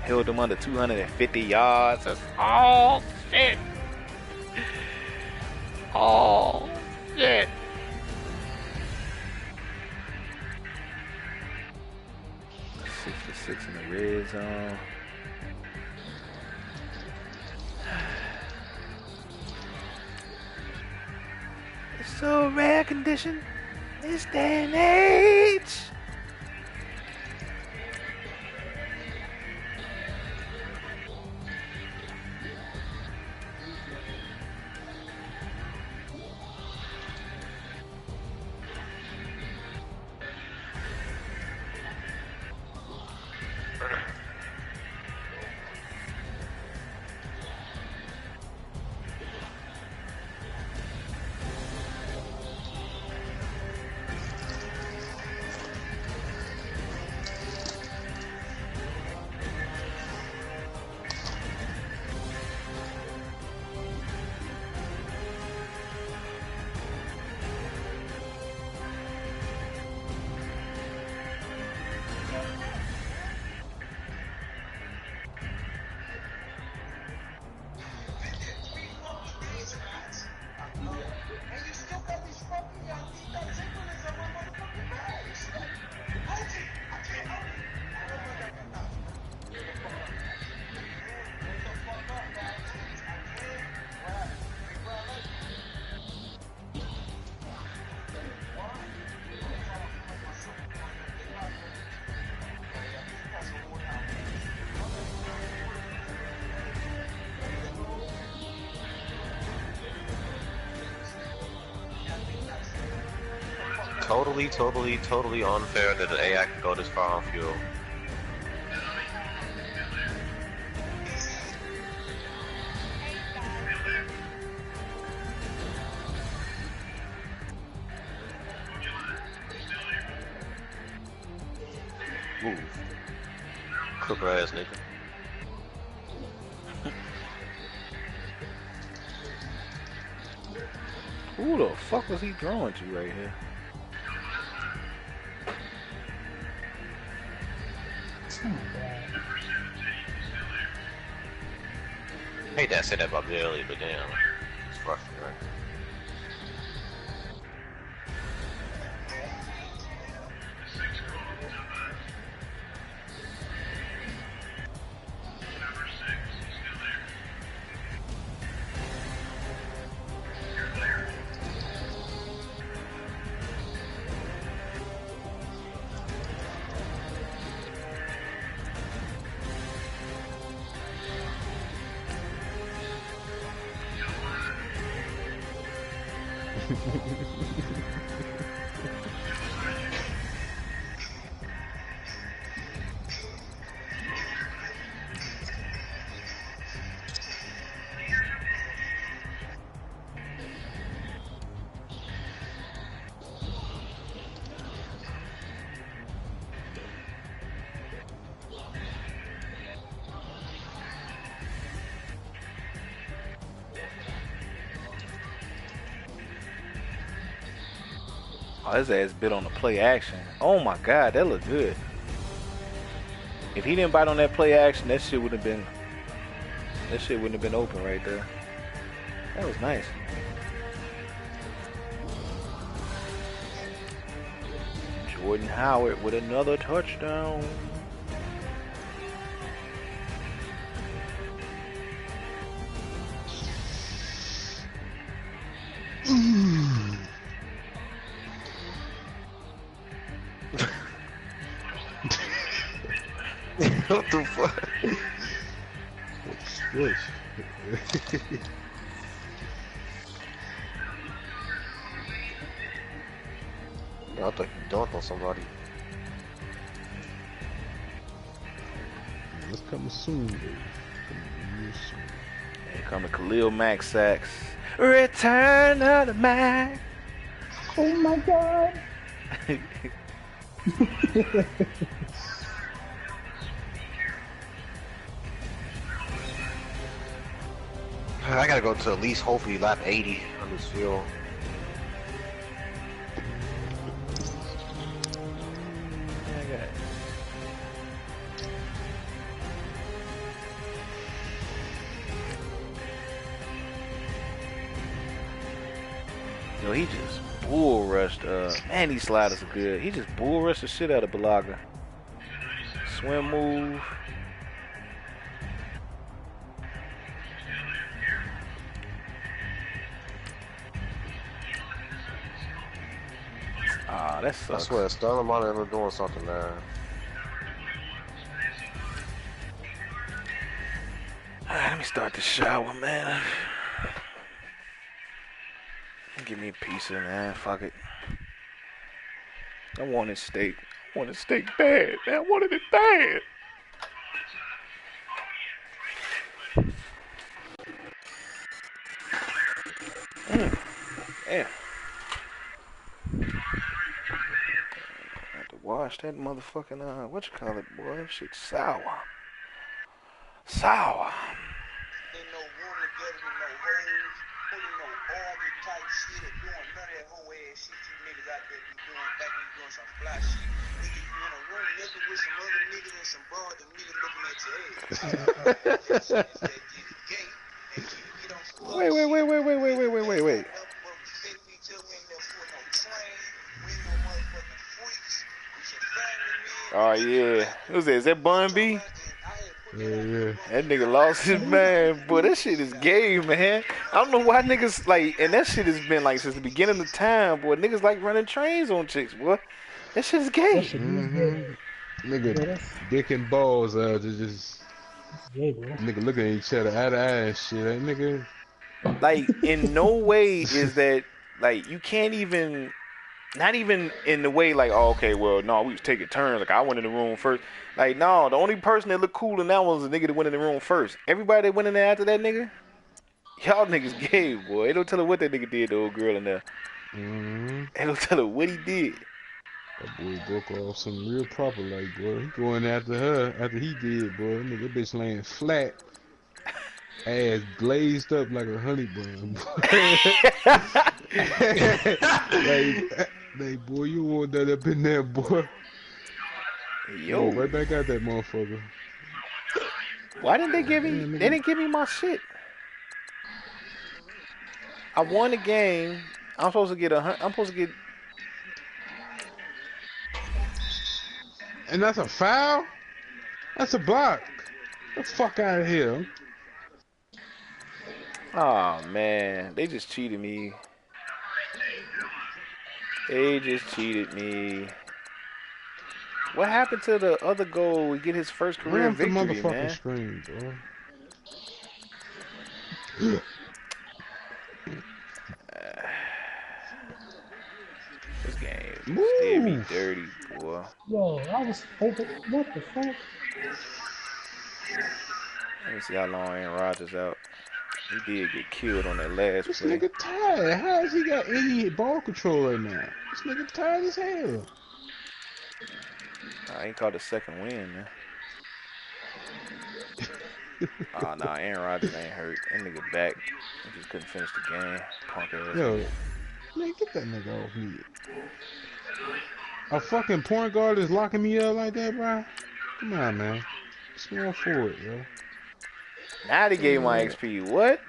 Held them under 250 yards. That's all shit. Oh, shit. Six in the red zone. It's so rare condition this day and age. Totally unfair that the AI can go this far on fuel. Move. Cripper ass nigga. Who the fuck was he throwing to right here? I hate that I said that about Billy, but damn, it's frustrating, right? Oh, his ass bit on the play action. Oh my god, that looked good. If he didn't bite on that play action, that shit wouldn't have been open right there. That was nice. Jordan Howard with another touchdown. What the fuck? Switch. I thought you dunked on somebody. It's coming soon, baby. Coming soon. Here coming Khalil Mack sacks. Return of the Mack. Oh my god. I gotta go to at least hopefully lap 80 on this field. Yo, he just bull rushed. Man, these sliders are good. He just bull rushed the shit out of Balaga. Swim move. Ah, that sucks. I swear, Sterling might have been doing something there. Let me start the shower, man. Give me a pizza, man. Fuck it. I wanted steak. I wanted steak bad, man. I wanted it bad. Yeah. I have to wash that motherfucking, what you call it, boy? That shit's sour. Sour. Ain't no room together with no hoes, pulling no army type shit or doing none of that whole ass shit you niggas out there be doing, back when you doing some fly shit. Nigga, you in a room naked with some other niggas and some broad, the niggas looking at your ass. Wait. Oh yeah. Who's that? Is that Bun B? Yeah. That nigga lost his man. Boy, that shit is gay, man. I don't know why niggas like, and that shit has been like since the beginning of time, boy. Niggas like running trains on chicks, boy. That shit is gay. Nigga, dick and balls just nigga looking at each other eye to eye and shit. That nigga. Like, in no way is that, like, you can't even, not even in the way like, oh, okay, well, no, we was taking turns. Like, I went in the room first. Like, no, the only person that looked cool in that one was the nigga that went in the room first. Everybody that went in there after that nigga, y'all niggas gay, boy. They don't tell her what that nigga did to the old girl in there. They don't tell her what he did. That boy broke off some real proper, like, boy. He going after her after he did, boy. That nigga bitch laying flat. Ass glazed up like a honey bun. like, boy, you want that up in there, boy. Yo. Right back at that motherfucker. Why didn't they give me, they didn't give me my shit. I won the game. I'm supposed to get And that's a foul? That's a block. Get the fuck out of here. Oh man, they just cheated me. They just cheated me. What happened to the other goal? We get his first career victory, the motherfucking man. Screen, bro. Did me Move. dirty, boy. Yo, I was open. What the fuck? Let me see how long Aaron Rodgers out. He did get killed on that last This play. nigga tired. How has he got any ball control right now? This nigga tired as hell. I ain't caught the second win, man. Oh, nah, Aaron Rodgers ain't hurt. That nigga back. He just couldn't finish the game. Punk ass Yo, nigga. man, get that nigga off me. A fucking point guard is locking me up like that, bro? Come on, man. Small forward, yo. Now they gave my XP. What?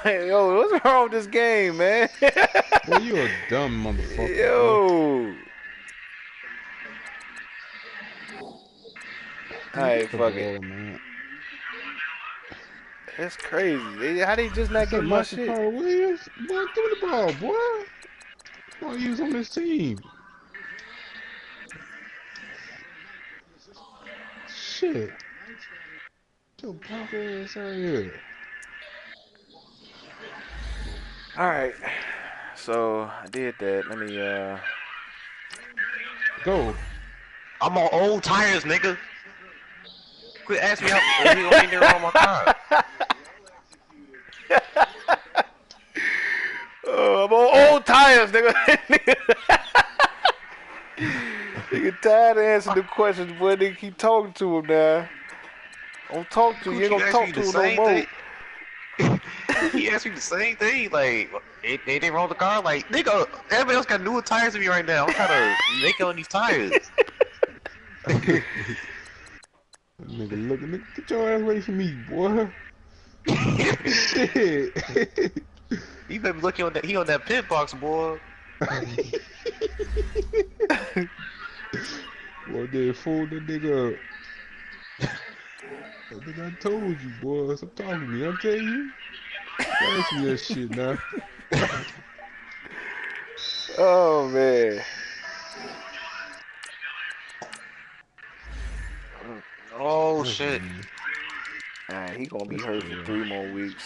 Yo, what's wrong with this game, man? Boy, you a dumb motherfucker. Yo. Alright, fuck it. Man. That's crazy. How they just not getting my shit? Carl Williams? Boy, give me the ball, boy. Boy, he was on this team. Shit. Your punk ass out here. Alright. So, I did that. Let me, Go. I'm on old tires, nigga. Quit asking me how you ain't there on my car. Oh, I'm on old tires, nigga. Nigga tired of answering the questions, boy. Nigga keep talking to him now. Don't talk to you. You ain't gonna talk to him no more. He asked me the same thing. Like, they didn't roll the car. Like, nigga, everybody else got newer tires than me right now. I'm trying to make it on these tires. Nigga, nigga, get your ass away from me, boy. Shit. You better be looking on that. He on that pit box, boy. Boy, they fooled that nigga up. I think I told you, boy. Stop talking to me. I'm telling you. Ask me that shit now. Oh, man. Oh, shit. Alright, he gonna be hurt for 3 more weeks.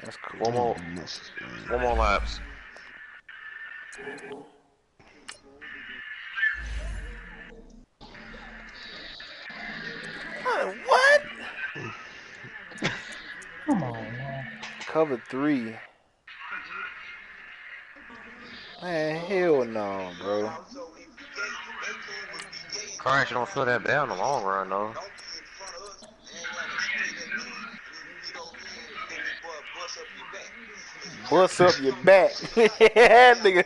That's cool. One more laps. What? Come on, man. Cover 3. Man, hell no, bro. Car actually don't feel that bad in the long run, though. Bust up your back. That nigga.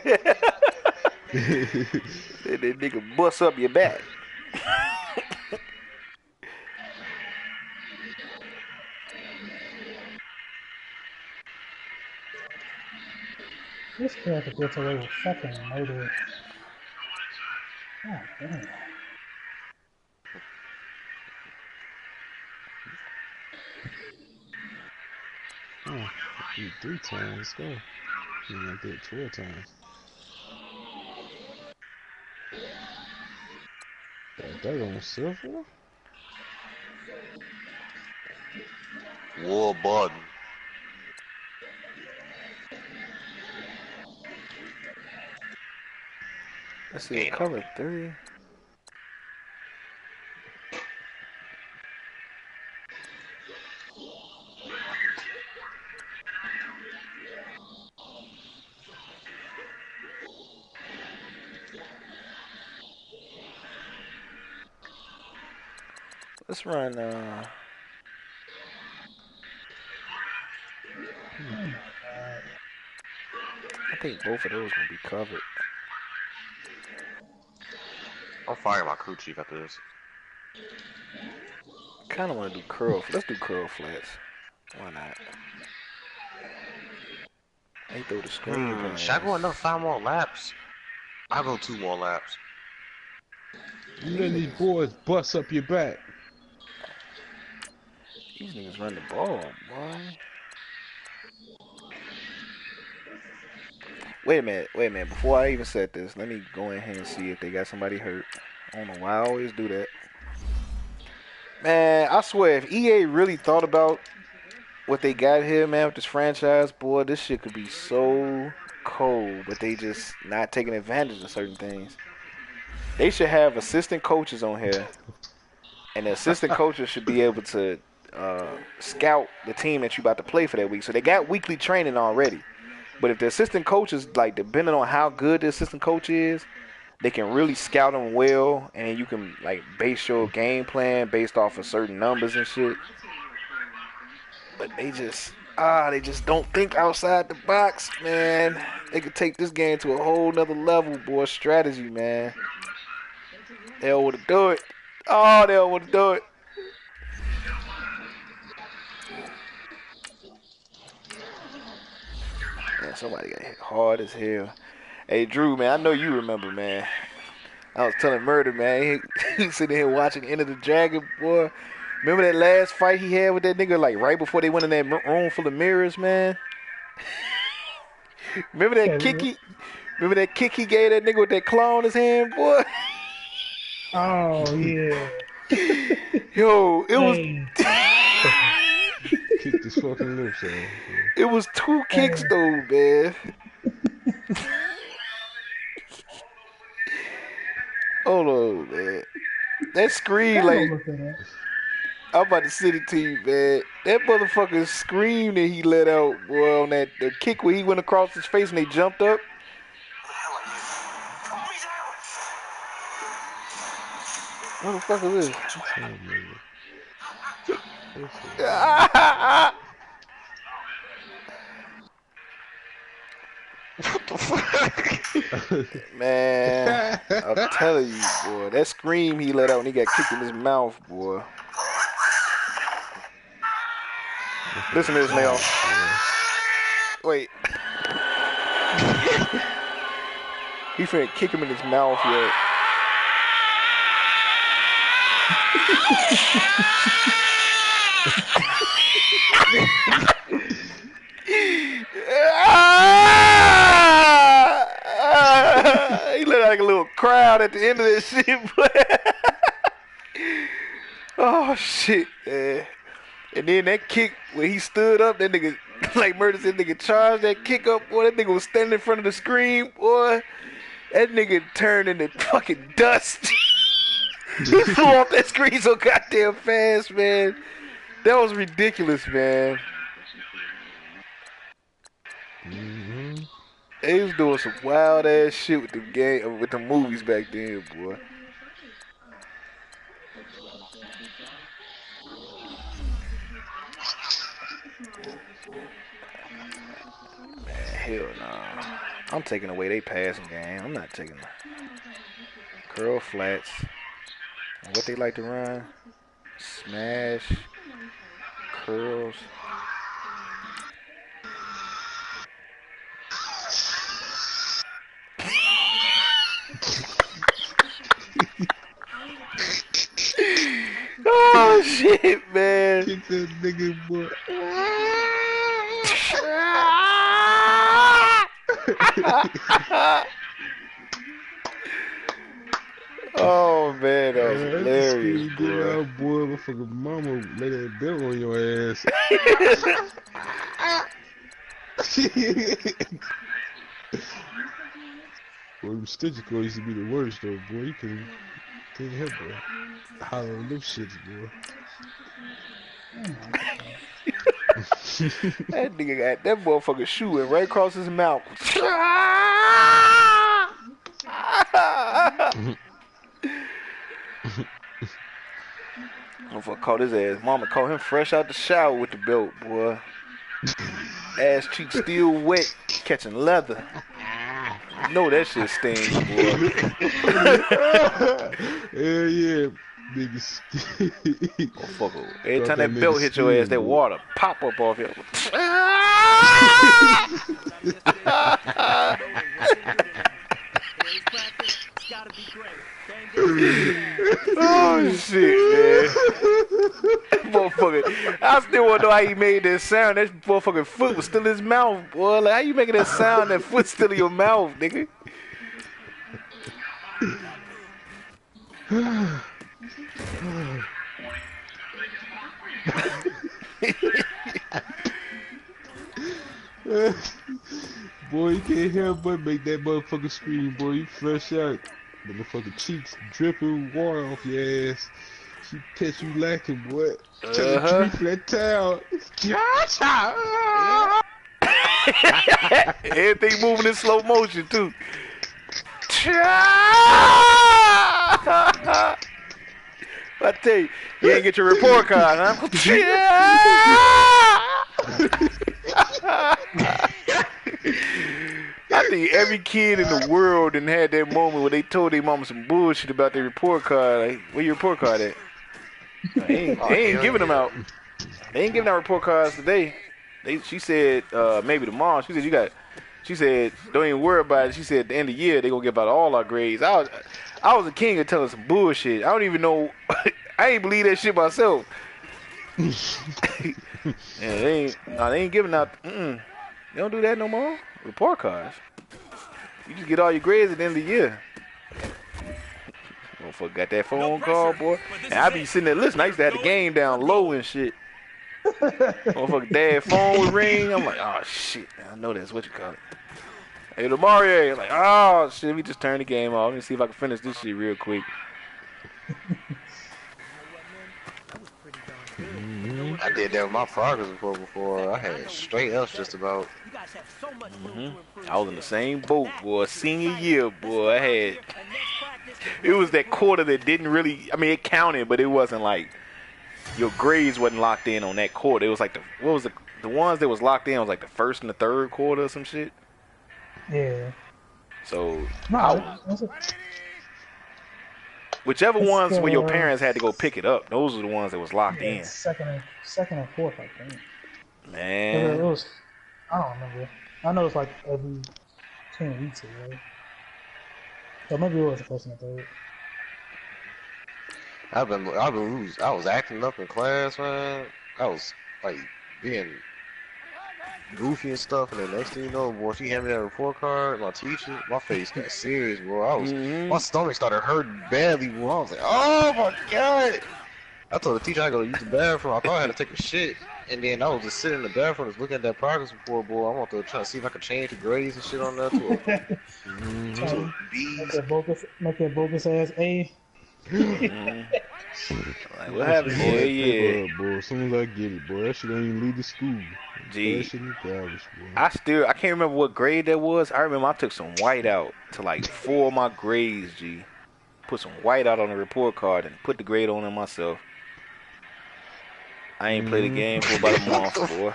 That nigga bust up your back. This character gets away with fucking murder. God damn. Oh, you 3 times. Let's go. You like that 12 times. Got that on silver? War button. Let's see, cover 3. Let's run, I think both of those will be covered. I'm firing my crew chief after this. Kind of want to do curl. Let's do curl flats. Why not? They throw the screen. Should I go another 5 more laps? I'll go 2 more laps. You letting these boys bust up your back. These niggas run the ball, boy. Wait a minute. Before I even said this, let me go in here and see if they got somebody hurt. I don't know why I always do that. Man, I swear, if EA really thought about what they got here, man, with this franchise, boy, this shit could be so cold, but they just not taking advantage of certain things. They should have assistant coaches on here, and the assistant coaches should be able to scout the team that you about to play for that week. So they got weekly training already. But if the assistant coaches, like, depending on how good the assistant coach is, they can really scout them well, and you can, like, base your game plan based off of certain numbers and shit. But they just don't think outside the box, man. They could take this game to a whole nother level, boy. Strategy, man. They don't want to do it. Oh, they don't want to do it. Man, somebody got hit hard as hell. Hey, Drew, man, I know you remember, man. I was telling Murder, man, he sitting here watching Enter the Dragon, boy. Remember that last fight he had with that nigga, like, right before they went in that room full of mirrors, man? Remember that kick he gave that nigga with that claw in his hand, boy? Oh, yeah. Yo, it was... Kicked his fucking lips off. It was 2 kicks, though, man. Hold on, man. That scream, like... I'm about to send it to you, man. That motherfucker scream that he let out, boy, on that the kick where he went across his face and they jumped up. What the fuck is this? What the fuck? Man, I'm telling you, boy. That scream he let out when he got kicked in his mouth, boy. Listen to this now. Wait. He finna kick him in his mouth, yet. He looked like a little crowd at the end of this shit, but oh shit, man. And then that kick when he stood up, that nigga, like Murder said, nigga charged that kick up, boy. That nigga was standing in front of the screen, boy. That nigga turned into fucking dust. He flew off that screen so goddamn fast, man. That was ridiculous, man. Mm-hmm. They was doing some wild ass shit with the game, with the movies back then, boy. Man, hell no. I'm taking away they passing game. I'm not taking the curl flats. And what they like to run? Smash, curls. Oh shit, man! Kick that nigga, boy. Oh man, that was hilarious, bro. Boy, motherfucker, mama lay that belt on your ass. Boy, them stitches used to be the worst though, boy. You can't help it. Holler on them shits, boy. That nigga got that motherfucker shooting right across his mouth. Motherfucker caught his ass. Mama caught him fresh out the shower with the belt, boy. Ass cheek still wet, catching leather. You know that shit stings, boy. Hell yeah, niggas. Motherfucker, every time that belt hit your ass, that water pop up off you. Oh shit, man. Motherfucker, I still want to know how he made that sound. That motherfucking foot was still in his mouth, boy. Like, how you making that sound? That foot still in your mouth, nigga. Boy, you can't help but make that motherfucker scream, boy. You fresh out. Motherfucking cheeks dripping water off your ass. She catch you lacking, boy. Tell her drink that towel. Everything moving in slow motion, too. I tell you, you ain't get your report card, huh? I think every kid in the world done had that moment where they told their mama some bullshit about their report card. Like, where your report card at? They ain't giving them out. They ain't giving out report cards today. She said maybe tomorrow. She said don't even worry about it. She said at the end of the year they gonna give out all our grades. I was a king of telling some bullshit. I don't even know. I ain't believe that shit myself. Yeah, they ain't giving out. They don't do that no more. Report cards. You just get all your grades at the end of the year. Motherfucker got that phone call, boy. And I be sitting there listening. I used to have the game down low and shit. Motherfucker dad phone would ring. I'm like, oh shit. I know that's what you call it. Hey, Lamarier. Like, oh shit. We just turned the game off. Let me see if I can finish this shit real quick. I did that with my progress report before. I had straight F's just about. I was in the same boat, boy. Senior year, boy. It was that quarter that didn't really. I mean, it counted, but it wasn't like your grades wasn't locked in on that quarter. It was like the ones that was locked in was like the first and the third quarter or some shit. Yeah. So whichever ones where your parents had to go pick it up, those are the ones that was locked in. Second and fourth, I think. Man. It was, I don't remember. I know it's like every 10 weeks, right? So maybe it was the first and the third. I was acting up in class, man. I was like being goofy and stuff, and the next thing you know, boy, she handed me that report card. My teacher, my face got serious, boy. My stomach started hurting badly, boy. I was like, oh my god! I told the teacher I go use the bathroom. I thought I had to take a shit, and then I was just sitting in the bathroom, just looking at that progress report, boy. I want to try to see if I could change the grades and shit on that to a B. Make that bogus ass A. Like, what happened? Yeah. Boy, as soon as I get it, boy, that shit ain't even leave the school. Gee, that shit is garbage, boy. I can't remember what grade that was. I remember I took some white out to like 4 of my grades, G. Put some white out on the report card and put the grade on it myself. I ain't played the game for about a month, boy.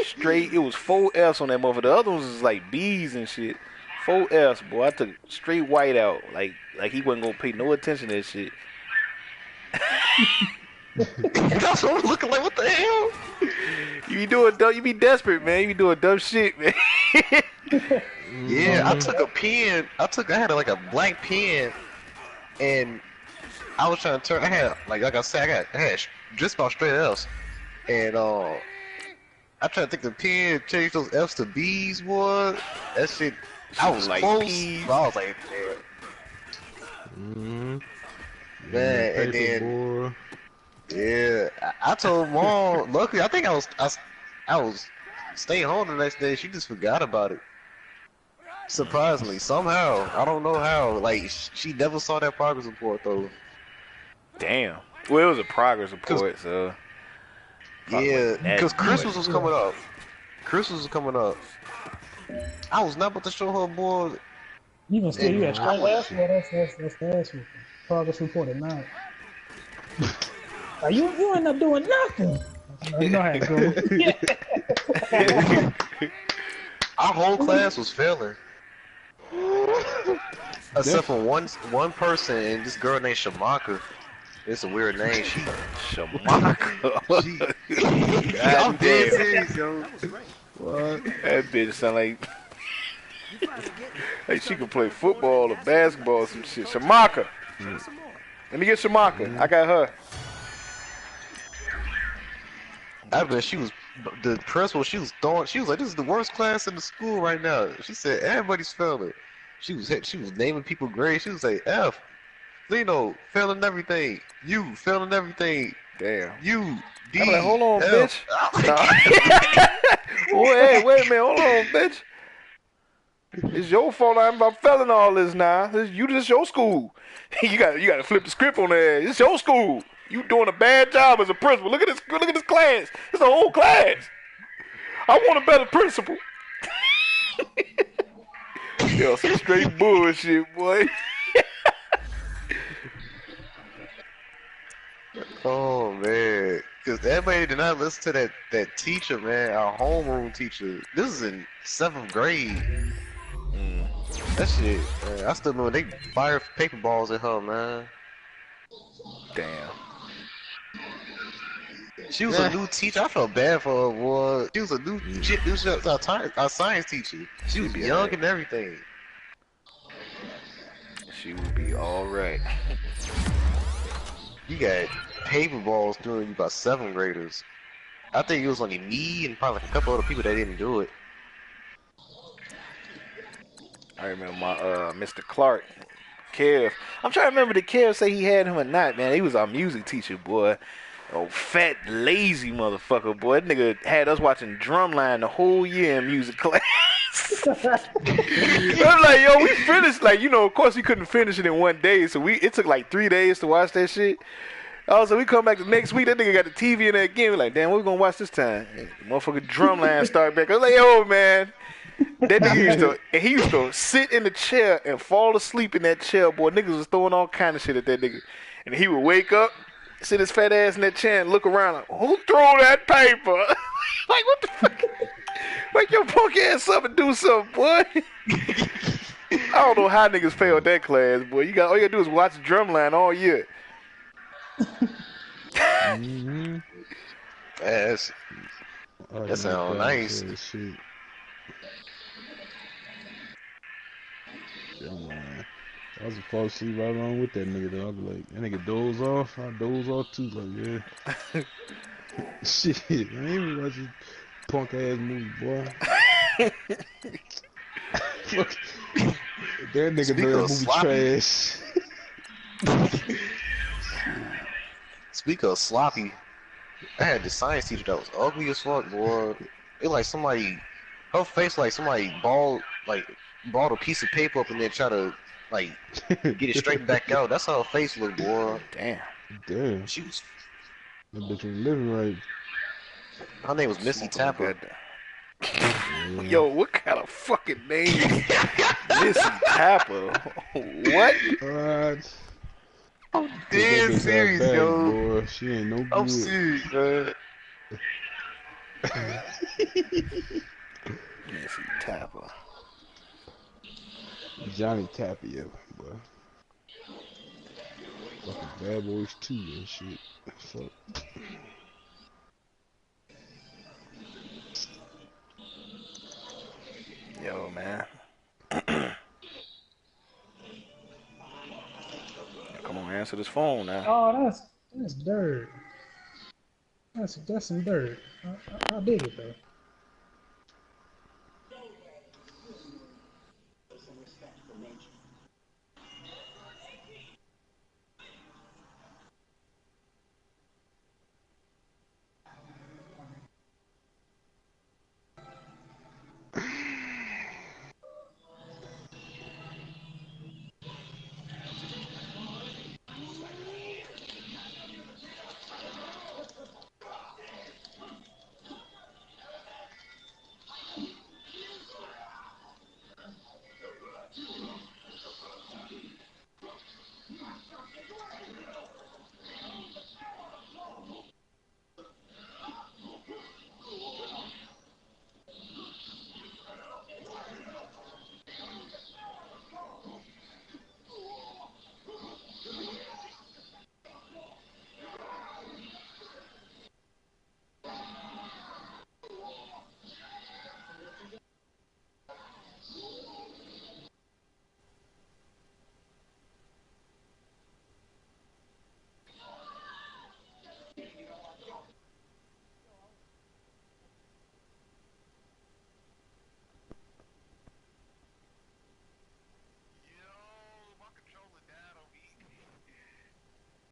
Straight, it was 4 F's on that motherfucker. The other ones was like B's and shit. 4 F's, boy. I took straight white out. Like he wasn't gonna pay no attention to that shit. That's what I'm looking like. What the hell? You be desperate, man. You be doing dumb shit, man. Yeah, I took a pen. I had like a blank pen, and I was trying to turn. I had like I said, I had just about straight F's, and I tried to think the pen change those F's to B's, boy. That shit. I was like close, but I was like, man, and then yeah, I told Mom. Luckily, I think I was staying home the next day. She just forgot about it. Surprisingly, somehow, I don't know how. Like she never saw that progress report though. Damn. Well, it was a progress report, so. Yeah, because Christmas was coming up. I was not about to show her, boy. You had straight F. That's the ass progress report at night. You end up doing nothing. You know how it goes. Our whole class was failing. Except for one person, and this girl named Shamaka. It's a weird name. Shamaka. I'm dead serious, yo. What? That bitch sound like she can play football or basketball or some shit. Shamaka. Let me get Shamaka. I got her. I bet the principal, she was like, this is the worst class in the school right now. She said, everybody's failing. She was naming people grades. She was like, F, Lino, failing everything. You, failing everything. Damn. You. I'm like, hold on, bitch. No. Hey, wait a minute. Hold on, bitch. It's your fault I'm failing all this now. This your school. you gotta flip the script on that. It's your school. You doing a bad job as a principal. Look at this class. It's a whole class. I want a better principal. Yo, some straight bullshit, boy. Oh man, because everybody did not listen to that teacher, man. Our homeroom teacher. This is in 7th grade. That shit, man. I still remember they fired paper balls at her, man. Damn. She was a new teacher. I felt bad for her, boy. She was a new our science teacher. She was young and everything. She would be all right. You got paper balls doing you about 7th graders. I think it was only me and probably like a couple other people that didn't do it. I remember my Mr. Clark, Kev. I'm trying to remember did Kev say he had him or not, man. He was our music teacher, boy. Oh, fat, lazy motherfucker, boy. That nigga had us watching Drumline the whole year in music class. I'm like, yo, we finished, like, you know, of course we couldn't finish it in one day, so it took like 3 days to watch that shit. Also, we come back the next week, that nigga got the TV in there again. We're like, damn, what we gonna watch this time? And the motherfucking Drumline started back. I was like, yo, man. That nigga used to sit in the chair and fall asleep in that chair, boy. Niggas was throwing all kind of shit at that nigga. And he would wake up, sit his fat ass in that chair and look around like, who threw that paper? Like, what the fuck? Wake your punk ass up and do something, boy. I don't know how niggas failed that class, boy. All you gotta do is watch Drumline all year. Mm-hmm. That sounds nice. Shit. Yeah, man. I was fall asleep right along with that nigga though. I was like, that nigga doze off. I doze off too. Like, yeah. Shit, I ain't even watching punk ass movie, boy. Look, that nigga know that movie trash. Speak of sloppy, I had this science teacher that was ugly as fuck, boy. It like somebody, her face like somebody balled a piece of paper up and then try to like get it straightened back out. That's how her face looked, boy. Damn. She was. That bitch was living right. Her name was Missy Tapper. Yo, what kind of fucking name is Missy Tapper? What? I'm dead serious, back, yo. Boy. She ain't no good. I'm serious, man. Missy Tapper. Johnny Tapia, boy. Fucking Bad Boys 2 and shit. Fuck. Yo, man. Come on, answer this phone now. Oh, that's dirt. That's some dirt. I dig it though.